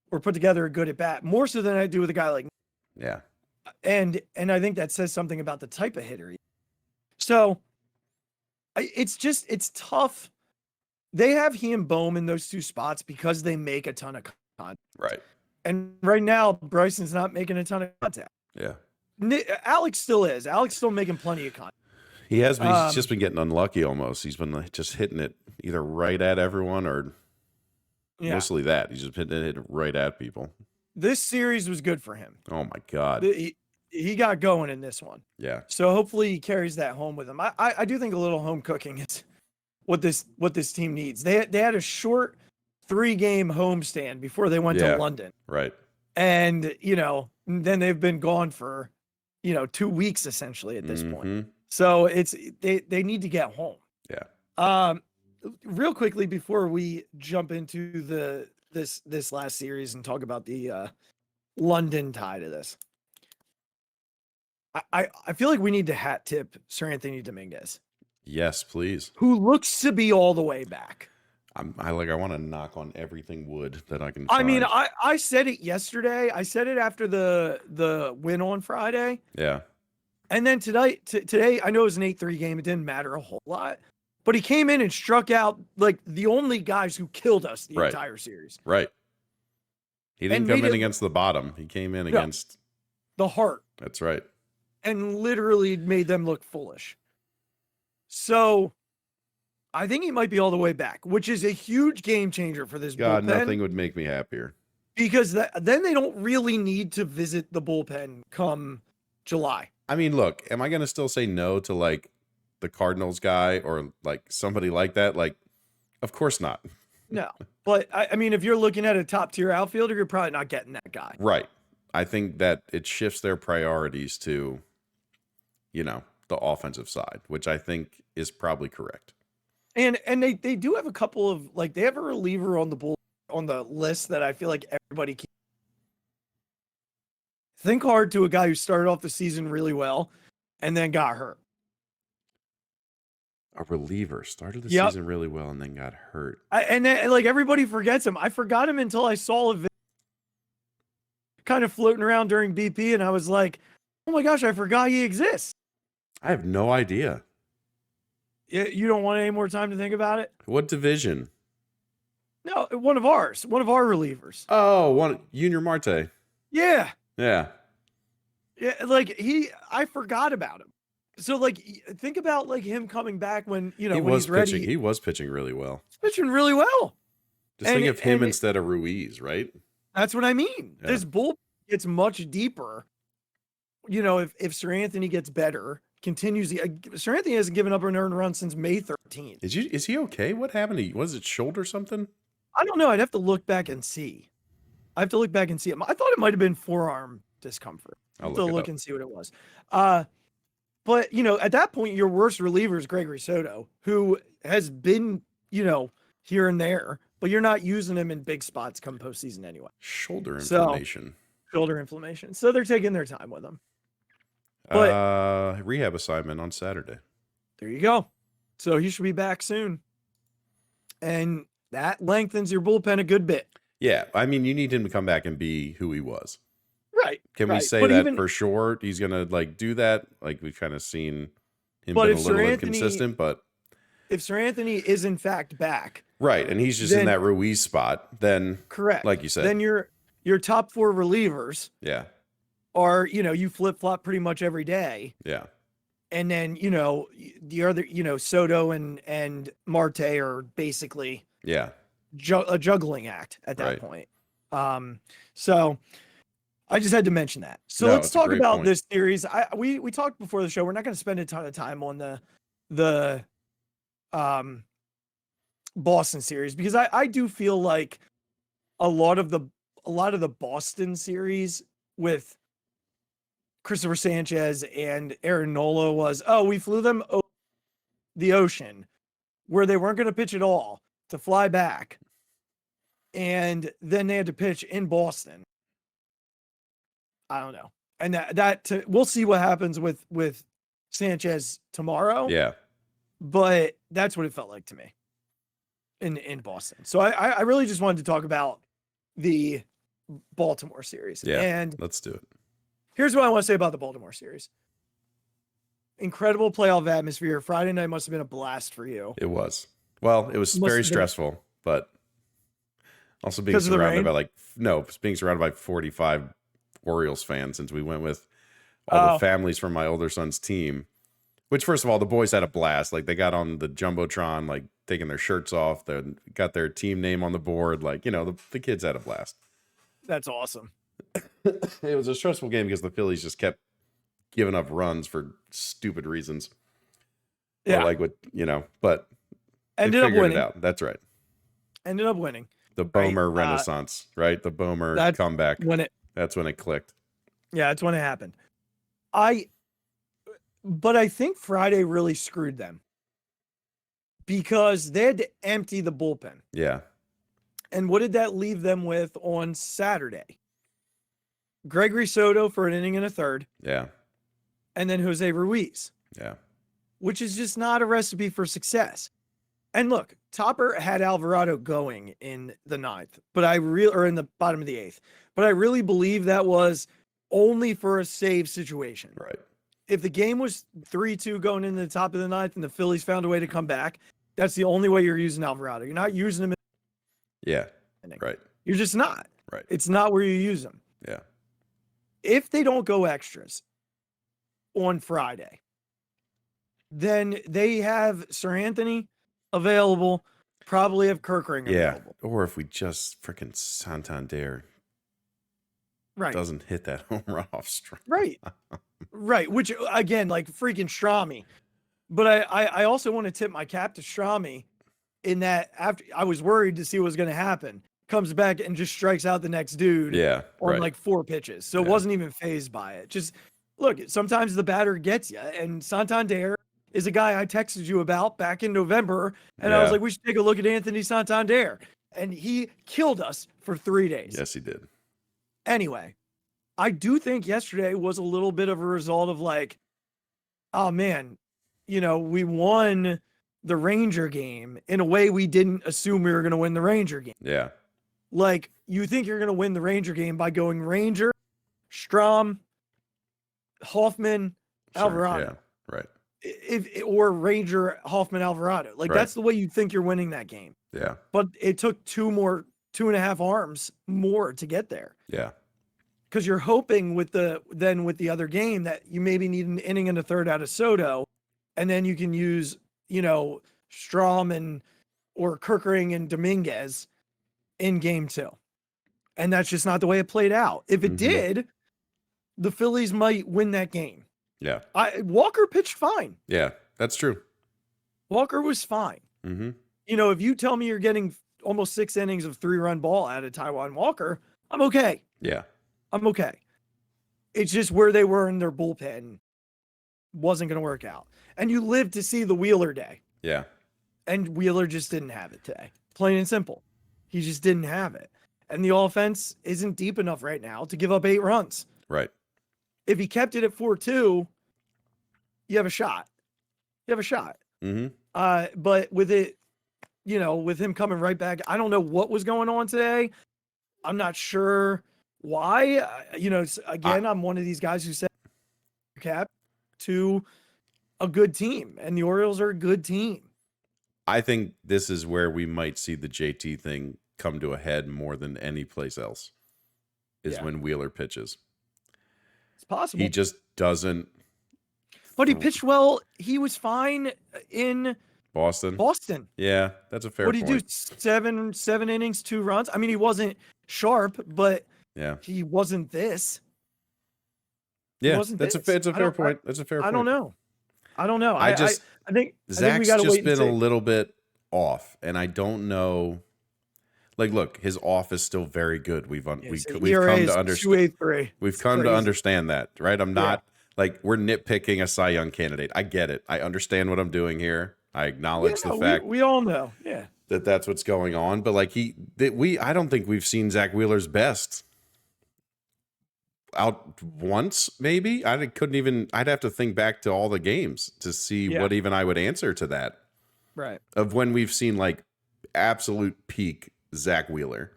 or put together a good at bat, more so than I do with a guy like. Yeah. And I think that says something about the type of hitter. So it's tough. They have he and Bohm in those 2 spots because they make a ton of contact. Right. And right now, Bryson's not making a ton of contact. Yeah. Alex still is. Alex still making plenty of contact. He has been. He's just been getting unlucky almost. He's been like just hitting it either right at everyone or mostly that. He's just hitting it right at people. This series was good for him. Oh my God. He got going in this one. Yeah. So hopefully he carries that home with him. I do think a little home cooking is what this team needs. They had a short 3-game homestand before they went to London. Right. And, then they've been gone for, 2 weeks essentially at this point. So they need to get home. Yeah. Real quickly before we jump into this last series and talk about the London tie to this. I feel like we need to hat tip Sir Anthony Dominguez. Yes, please. Who looks to be all the way back. I want to knock on everything wood that I can find. I mean, I said it yesterday. I said it after the win on Friday. Yeah. And then today, I know it was an 8-3 game. It didn't matter a whole lot. But he came in and struck out like the only guys who killed us the entire series. Right. He didn't come in against the bottom. He came in against the heart. That's right. And literally made them look foolish. So I think he might be all the way back, which is a huge game changer for this bullpen. Nothing would make me happier. Because then they don't really need to visit the bullpen come July. I mean, look, am I going to still say no to like the Cardinals guy or like somebody like that? Like, of course not. No, but I mean, if you're looking at a top tier outfielder, you're probably not getting that guy. Right. I think that it shifts their priorities to, the offensive side, which I think is probably correct. And they do have a couple of they have a reliever on the list that I feel like everybody can think hard to a guy who started off the season really well and then got hurt. A reliever started the season really well and then got hurt. And then, everybody forgets him. I forgot him until I saw a video kind of floating around during BP, and I was like, "Oh my gosh, I forgot he exists." I have no idea. You don't want any more time to think about it? What division? No, one of our relievers. Oh, Junior Marte. Yeah. Yeah. Yeah, like I forgot about him. So like, think about like him coming back when when he's ready. He was pitching really well. He's pitching really well. Just think of him instead of Ruiz, right? That's what I mean. Yeah. This bull gets much deeper. If Sir Anthony gets better, continues. Sir Anthony hasn't given up an earned run since May 13th. Is he okay? What happened? Was it shoulder something? I don't know. I'd have to look back and see. I have to look back and see it. I thought it might have been forearm discomfort. I'll have to look and see what it was. But at that point, your worst reliever is Gregory Soto, who has been, here and there, but you're not using him in big spots come postseason anyway. Shoulder inflammation. So they're taking their time with him. But rehab assignment on Saturday. There you go. So he should be back soon. And that lengthens your bullpen a good bit. Yeah. I mean, you need him to come back and be who he was. Right. Can we say that for sure? He's going to do that. Like we've kind of seen him be a little inconsistent, but if Sir Anthony is in fact back. Right. And he's just in that Ruiz spot, then correct. Like you said, then your top 4 relievers. Yeah. Are, you flip-flop pretty much every day. Yeah. And then, the other, Soto and Marte are basically a juggling act at that point. So I just had to mention that. So let's talk about this series. We talked before the show. We're not going to spend a ton of time on the Boston series because I do feel like a lot of the Boston series with Christopher Sanchez and Aaron Nola was, we flew them over the ocean where they weren't going to pitch at all to fly back. And then they had to pitch in Boston. I don't know. And we'll see what happens with Sanchez tomorrow. Yeah. But that's what it felt like to me in Boston. So I really just wanted to talk about the Baltimore series. Yeah. And let's do it. Here's what I want to say about the Baltimore series. Incredible playoff atmosphere. Friday night must have been a blast for you. It was. Well, it was very stressful, but also being surrounded by being surrounded by 45 Orioles fans since we went with all the families from my older son's team. Which, first of all, the boys had a blast. Like, they got on the Jumbotron, like, taking their shirts off. They got their team name on the board. Like, the kids had a blast. That's awesome. It was a stressful game because the Phillies just kept giving up runs for stupid reasons. Yeah. But ended up winning. It out. That's right. Ended up winning. The Bomer renaissance, right? The Bomer comeback. That's when it clicked. Yeah, that's when it happened. But I think Friday really screwed them because they had to empty the bullpen. Yeah. And what did that leave them with on Saturday? Gregory Soto for an inning and a third. Yeah. And then Jose Ruiz. Yeah. Which is just not a recipe for success. And look, Topper had Alvarado going in the 9th, or in the bottom of the 8th. But I really believe that was only for a save situation. Right. If the game was 3-2 going into the top of the 9th and the Phillies found a way to come back, that's the only way you're using Alvarado. You're not using him. Right. You're just not. Right. It's not where you use them. Yeah. If they don't go extras on Friday, then they have Sir Anthony available, probably have Kirkring available. Or if we just freaking Santander doesn't hit that home run off strike. Right. Which, again, like freaking Strami. But I also want to tip my cap to Strami in that after I was worried to see what was going to happen. Comes back and just strikes out the next dude on like 4 pitches. So it wasn't even fazed by it. Just look, sometimes the batter gets you. And Santander is a guy I texted you about back in November. And I was like, we should take a look at Anthony Santander. And he killed us for 3 days. Yes, he did. Anyway, I do think yesterday was a little bit of a result of like, oh man, we won the Ranger game in a way we didn't assume we were going to win the Ranger game. Yeah. Like, you think you're going to win the Ranger game by going Ranger, Strom, Hoffman, Alvarado. Yeah, right. Or Ranger, Hoffman, Alvarado. Like, that's the way you think you're winning that game. Yeah. But it took 2.5 arms more to get there. Yeah. because you're hoping with the other game that you maybe need an inning and a third out of Soto, and then you can use, Strom or Kerkering and Dominguez in game 2. And that's just not the way it played out. If it did, the Phillies might win that game. Yeah. Walker pitched fine. Yeah, that's true. Walker was fine. Mm-hmm. If you tell me you're getting almost 6 innings of 3-run ball out of Taijuan Walker, I'm okay. Yeah. I'm okay. It's just where they were in their bullpen wasn't going to work out. And you lived to see the Wheeler day. Yeah. And Wheeler just didn't have it today. Plain and simple. He just didn't have it. And the offense isn't deep enough right now to give up 8 runs. Right. If he kept it at 4-2, you have a shot. Mm-hmm. But with it, with him coming right back, I don't know what was going on today. I'm not sure why. Again, I'm one of these guys who said cap to a good team, and the Orioles are a good team. I think this is where we might see the JT thing come to a head more than any place else, is when Wheeler pitches. It's possible. He just doesn't. But he pitched well. He was fine in Boston. Yeah, that's a fair point. What did he do? 7 innings, 2 runs? I mean, he wasn't sharp, but he wasn't this. Yeah, it's a fair point. That's a fair point. I don't know. I think Zach's we gotta just wait been a little bit off, and I don't know. Like, look, his off is still very good. We've come to understand. 2.83. We've come to understand that, right? I'm not like we're nitpicking a Cy Young candidate. I get it. I understand what I'm doing here. I acknowledge the fact we all know, that's what's going on. But like I don't think we've seen Zach Wheeler's best out once. Maybe I'd have to think back to all the games to see what even I would answer to that. Right. Of when we've seen like absolute peak Zach Wheeler.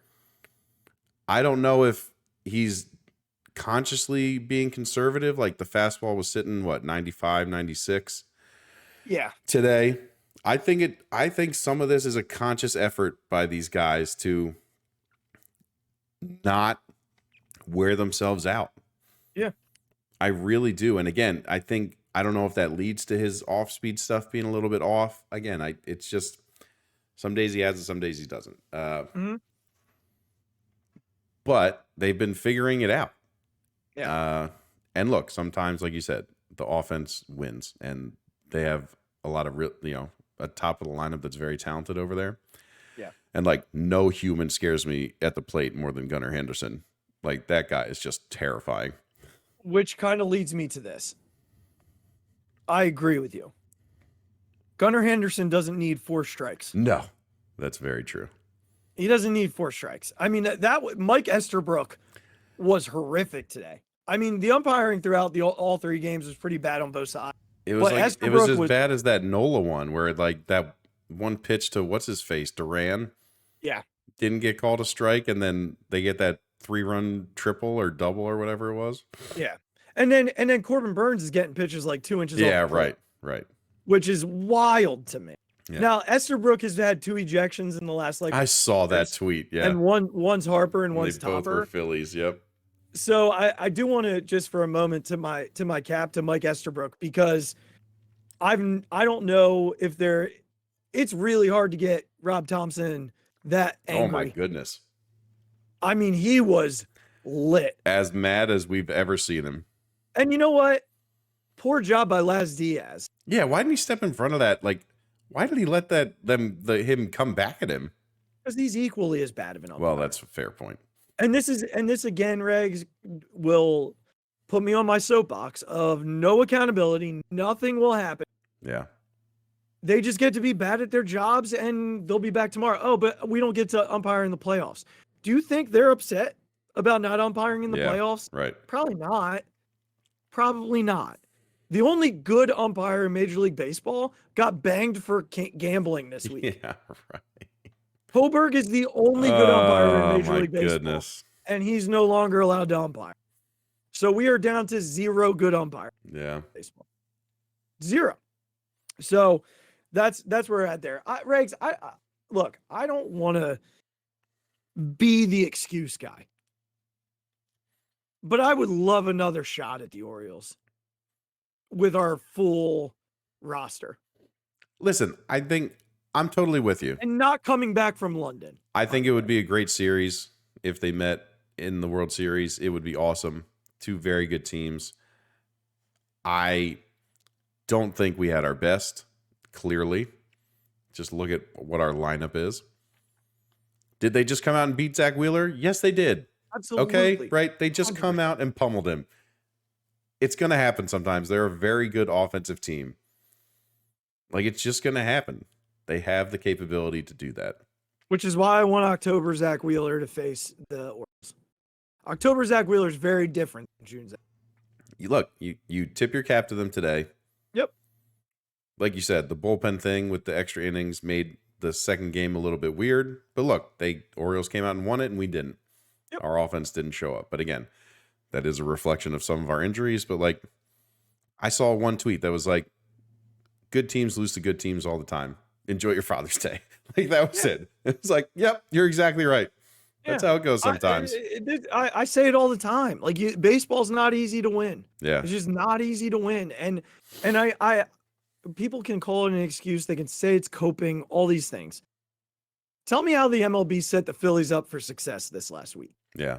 I don't know if he's consciously being conservative. Like the fastball was sitting 95, 96. Yeah. Today. I think some of this is a conscious effort by these guys to not wear themselves out. Yeah. I really do. And again, I don't know if that leads to his off-speed stuff being a little bit off. Again, it's just some days he has it, some days he doesn't. But they've been figuring it out. Yeah. And look, sometimes, like you said, the offense wins, and they have a lot of a top of the lineup that's very talented over there. Yeah. And like no human scares me at the plate more than Gunnar Henderson. Like that guy is just terrifying. Which kind of leads me to this. I agree with you. Gunnar Henderson doesn't need 4 strikes. No, that's very true. He doesn't need 4 strikes. I mean, that Mike Estabrook was horrific today. I mean, the umpiring throughout all 3 games was pretty bad on both sides. It was as bad as that Nola one where like that one pitch to what's his face, Duran. Yeah. Didn't get called a strike, and then they get that 3-run triple or double or whatever it was. Yeah. And then Corbin Burns is getting pitches like 2 inches off the plate, right. Which is wild to me. Yeah. Now, Estabrook has had 2 ejections in the last I saw that tweet, yeah. And one's Harper and one's they both Topper. were Phillies, yep. So I do want to just for a moment to my cap to Mike Estabrook, because I don't know if it's really hard to get Rob Thompson that angry. Oh my goodness. I mean, he was lit. As mad as we've ever seen him. And you know what? Poor job by Laz Diaz. Yeah, why didn't he step in front of that? Like, why did he let him come back at him? Because he's equally as bad of an umpire. Well, that's a fair point. And this again, Regz, will put me on my soapbox of no accountability. Nothing will happen. Yeah. They just get to be bad at their jobs, and they'll be back tomorrow. Oh, but we don't get to umpire in the playoffs. Do you think they're upset about not umpiring in the playoffs? Right. Probably not. Probably not. The only good umpire in Major League Baseball got banged for gambling this week. Yeah, right. Hoberg is the only good umpire in Major League Baseball. Goodness. And he's no longer allowed to umpire. So we are down to 0 good umpire. Yeah. Baseball. 0. So that's where we're at there. Regz, look, I don't want to be the excuse guy. But I would love another shot at the Orioles with our full roster Listen, I think I'm totally with you. and not coming back from London. I think it would be a great series if they met in the World Series. It would be awesome. Two very good teams. I don't think we had our best, clearly. Just look at what our lineup is. Did they just come out and beat Zach Wheeler? Yes, they did. Absolutely. Okay, right? They just 100%. come out and pummeled him. It's going to happen sometimes. They're a very good offensive team. Like, it's just going to happen. They have the capability to do that. Which is why I want October Zach Wheeler to face the Orioles. October Zach Wheeler is very different than June Zach. You tip your cap to them today. Yep. Like you said, the bullpen thing with the extra innings made the second game a little bit weird. But look, Orioles came out and won it, and we didn't. Yep. Our offense didn't show up. But again, that is a reflection of some of our injuries. But like, I saw one tweet that was like, good teams lose to good teams all the time. Enjoy your Father's Day. Like, that was it. It's like, yep, you're exactly right. That's how it goes sometimes. I say it all the time. Like, baseball's not easy to win. Yeah. It's just not easy to win. And I people can call it an excuse. They can say it's coping, all these things. Tell me how the MLB set the Phillies up for success this last week. Yeah.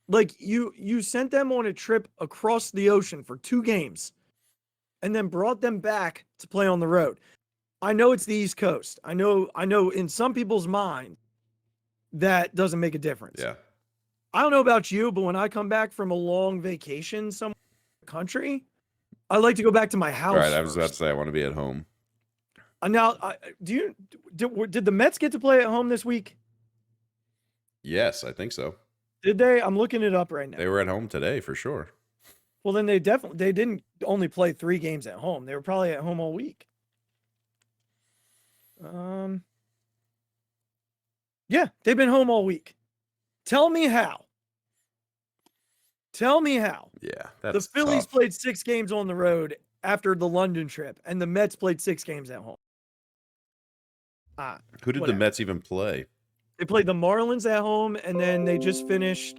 Like, you sent them on a trip across the ocean for 2 games and then brought them back to play on the road. I know it's the East Coast. I know in some people's mind that doesn't make a difference. Yeah. I don't know about you, but when I come back from a long vacation somewhere in the country, I like to go back to my house. All right. I was about to say, I want to be at home. Now, did the Mets get to play at home this week? Yes, I think so. Did they? I'm looking it up right now. They were at home today for sure. Well, then they didn't only play 3 games at home. They were probably at home all week. Yeah, they've been home all week. Tell me how. Yeah, The Phillies played 6 games on the road after the London trip, and the Mets played 6 games at home. Who did the Mets even play? They played the Marlins at home, and then they just finished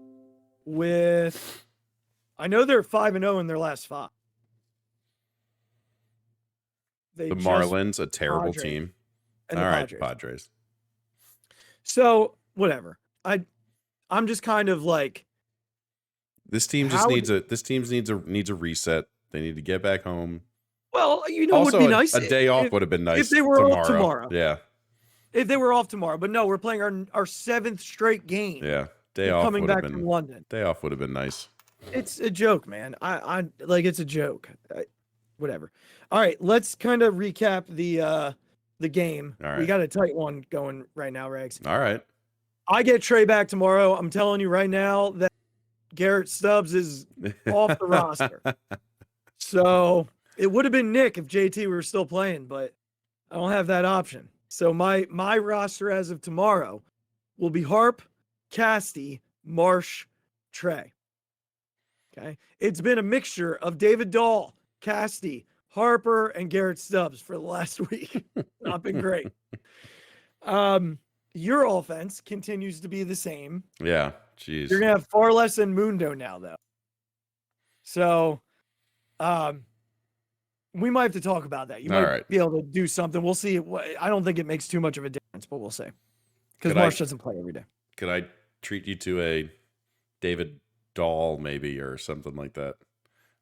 with, I know they're 5-0 in their last 5. The Marlins, a terrible team. And all right, Padres. Padres. So, whatever. I'm just kind of like, This team just needs a reset. They need to get back home. well, you know, Also, would be nice. a day off would have been nice. If they were off tomorrow. Yeah. If they were off tomorrow, but no, we're playing our 7th straight game. Yeah. Day off coming would have back from been London. Day off would have been nice. It's a joke, man. I like, it's a joke. Whatever. All right, let's kind of recap the game. All right. We got a tight one going right now, Regs. All right. I get Trey back tomorrow. I'm telling you right now that Garrett Stubbs is off the roster. So it would have been Nick if JT were still playing, but I don't have that option. So my roster as of tomorrow will be Harp, Casty, Marsh, Trey. Okay. It's been a mixture of David Dahl, Casty, Harper, and Garrett Stubbs for the last week. Not been great. Your offense continues to be the same. Yeah. Jeez. You're gonna have far less than Mundo now, though. So, we might have to talk about that. You might be able to do something. We'll see. I don't think it makes too much of a difference, but we'll see. Because Marsh doesn't play every day. Could I treat you to a David Dahl maybe or something like that?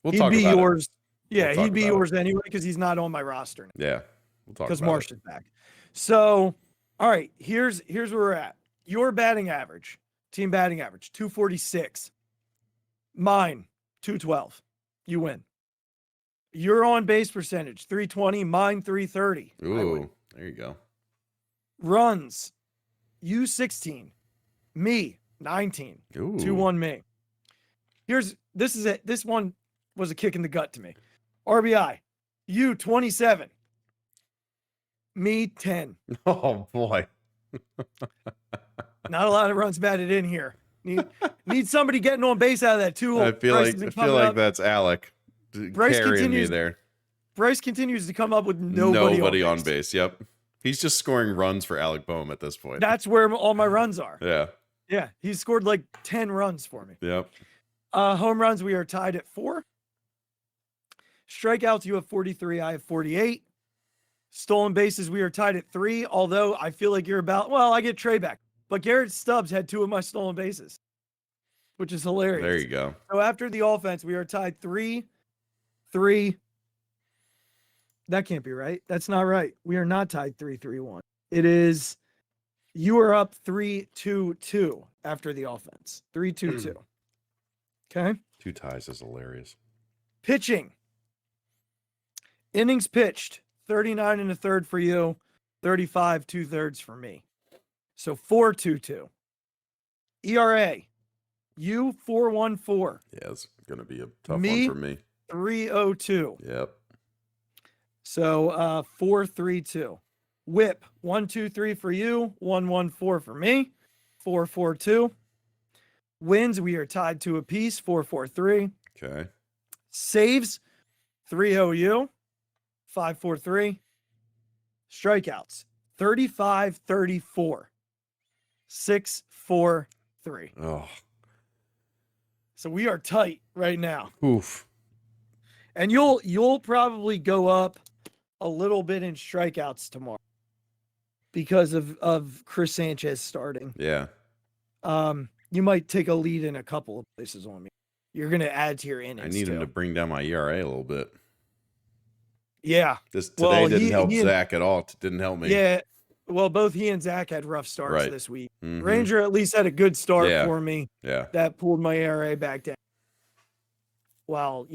We'll talk about yours. it. Yeah, he'd be yours anyway because he's not on my roster now. Yeah, we'll talk about it. Because Marsh is back. So, all right, here's where we're at. Your batting average, team batting average, 246. Mine, 212. You win. Your on base percentage, 320. Mine, 330. Ooh, there you go. Runs, you 16. Me, 19. Ooh. 2-1 me. This is it. This one was a kick in the gut to me. RBI, you 27. Me 10. Oh boy. Not a lot of runs batted in here. Need somebody getting on base out of that too. I feel like that's Alec carrying me there. Bryce continues to come up with nobody on base. Yep. He's just scoring runs for Alec Boehm at this point. That's where all my runs are. Yeah. Yeah. He's scored like 10 runs for me. Yep. Home runs, we are tied at 4. Strikeouts, you have 43. I have 48. Stolen bases, we are tied at 3. Although I feel like I get Trey back. But Garrett Stubbs had 2 of my stolen bases, which is hilarious. There you go. So after the offense, we are tied 3-3. That can't be right. That's not right. We are not tied 3-3-1. It is, you are up 3-2-2 after the offense. 3-2-2. Okay. 2 ties is hilarious. Pitching. Innings pitched, 39 1/3 for you, 35 2/3 for me. So 4.22. ERA, you 4.14. Yeah, it's going to be a tough Me? one for me. 3.02. Yep. So 4.32. Whip, 1.23 for you, 1.14 for me, 4.42. Wins, we are tied 2 apiece, 4.43. Okay. Saves, 3.0 you, 5.43. Strikeouts, 35-34. 6-4-3. Oh. So we are tight right now. Oof. And you'll probably go up a little bit in strikeouts tomorrow because of Chris Sanchez starting. Yeah. You might take a lead in a couple of places on me. You're going to add to your innings. I need too. him to bring down my ERA a little bit. Yeah. Today didn't help Zach at all. It didn't help me. Yeah. Well, both he and Zach had rough starts this week. Mm-hmm. Ranger at least had a good start for me. Yeah. That pulled my ERA back down. Well,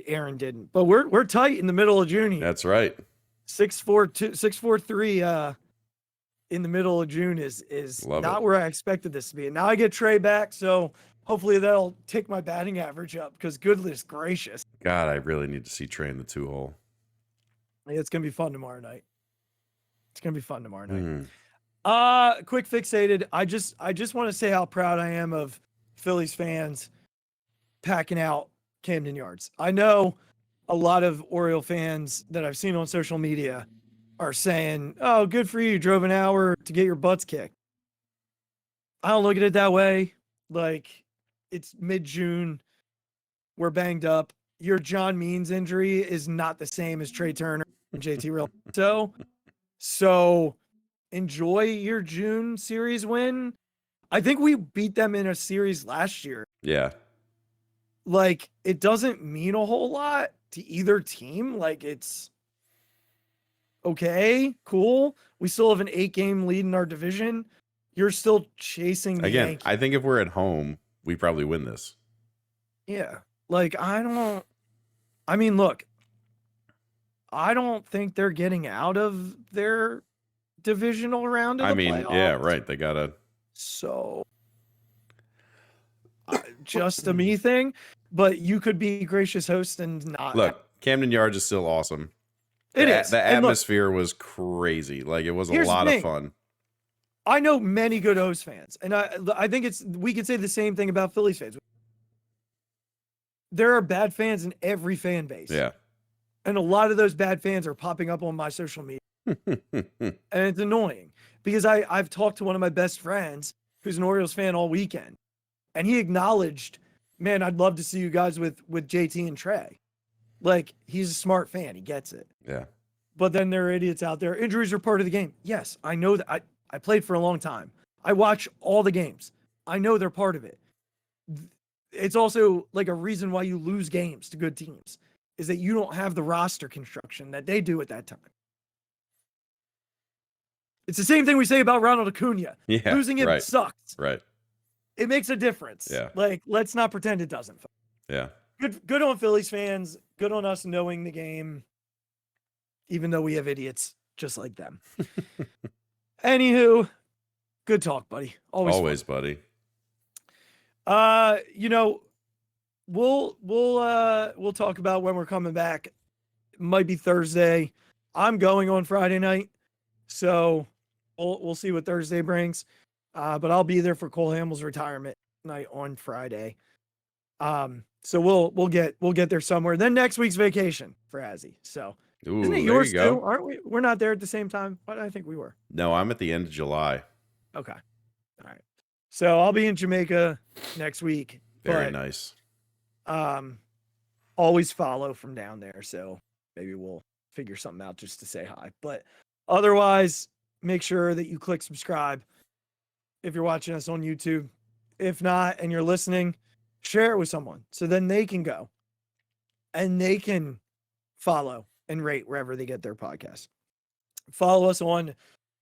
Aaron didn't. But we're tight in the middle of June here. That's right. 6.43 in the middle of June is not where I expected this to be. And now I get Trey back, so hopefully that'll take my batting average up because goodness gracious. God, I really need to see Trey in the 2-hole. It's gonna be fun tomorrow night. Quick fixated. I just want to say how proud I am of Phillies fans packing out Camden Yards. I know a lot of Oriole fans that I've seen on social media are saying, "Oh, good for you, drove an hour to get your butts kicked." I don't look at it that way. Like, it's mid-June. We're banged up. Your John Means injury is not the same as Trey Turner and JT Realmuto. So enjoy your June series win. I think we beat them in a series last year. Yeah. Like, it doesn't mean a whole lot to either team. Like, it's okay, cool. We still have an 8-game lead in our division. You're still chasing the Yankees. I think if we're at home, we probably win this. Yeah. Like, look, I don't think they're getting out of their divisional round of the playoffs. Yeah, right. They got to. So, just a me thing, but you could be gracious host and not. Look, Camden Yards is still awesome. It is. The atmosphere was crazy. Like, it was a lot of fun. I know many good O's fans, and I think we could say the same thing about Phillies fans. There are bad fans in every fan base. Yeah. And a lot of those bad fans are popping up on my social media. And it's annoying because I've talked to one of my best friends who's an Orioles fan all weekend. And he acknowledged, man, I'd love to see you guys with JT and Trey. Like, he's a smart fan. He gets it. Yeah. But then there are idiots out there. Injuries are part of the game. Yes, I know that. I played for a long time. I watch all the games. I know they're part of it. It's also like a reason why you lose games to good teams is that you don't have the roster construction that they do at that time. It's the same thing we say about Ronald Acuna. Yeah, Losing him sucks. Right. It makes a difference. Yeah. Like, let's not pretend it doesn't. Yeah. Good on Phillies fans. Good on us knowing the game, even though we have idiots just like them. Anywho, good talk, buddy. Always buddy. We'll talk about when we're coming back. It might be Thursday. I'm going on Friday night, so we'll see what Thursday brings. But I'll be there for Cole Hamels' retirement night on Friday. So we'll get there somewhere. Then next week's vacation for Azzy. So Ooh, isn't it yours too? Aren't we? We're not there at the same time. Why did I think we were? No, I'm at the end of July. Okay. All right. So I'll be in Jamaica next week. Very nice. Always follow from down there. So maybe we'll figure something out just to say hi. But otherwise, make sure that you click subscribe if you're watching us on YouTube. If not, and you're listening, share it with someone so then they can go and they can follow and rate wherever they get their podcast. Follow us on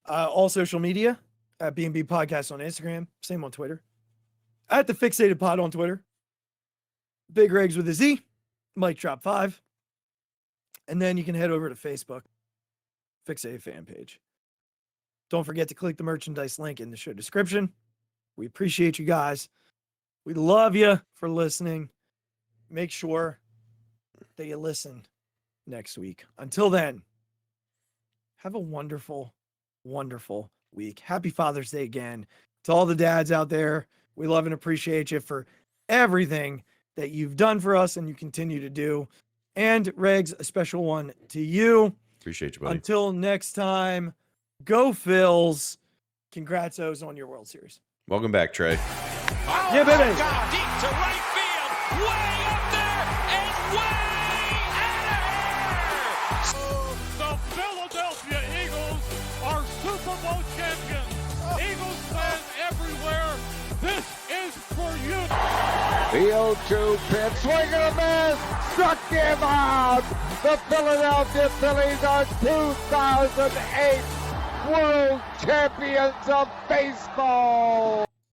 all social media at B&B Podcast on Instagram. Same on Twitter. At the Phixated Pod on Twitter. Big Regz with a Z. Mike Drop 5. And then you can head over to Facebook. Phixated fan page. Don't forget to click the merchandise link in the show description. We appreciate you guys. We love you for listening. Make sure that you listen next week. Until then, have a wonderful, wonderful week. Happy Father's Day again. To all the dads out there, we love and appreciate you for everything that you've done for us and you continue to do. And Regz, a special one to you. Appreciate you, buddy. Until next time, go Phils. Congrats on your World Series. Welcome back, Trey. Oh, yeah, baby. God, deep to right field. Way up there and way out of here. The Philadelphia Eagles are Super Bowl champions. Eagles fans everywhere, this is for you. The 0-2 pitch, swing and a miss, struck him out. The Philadelphia Phillies are 2008 World Champions of Baseball.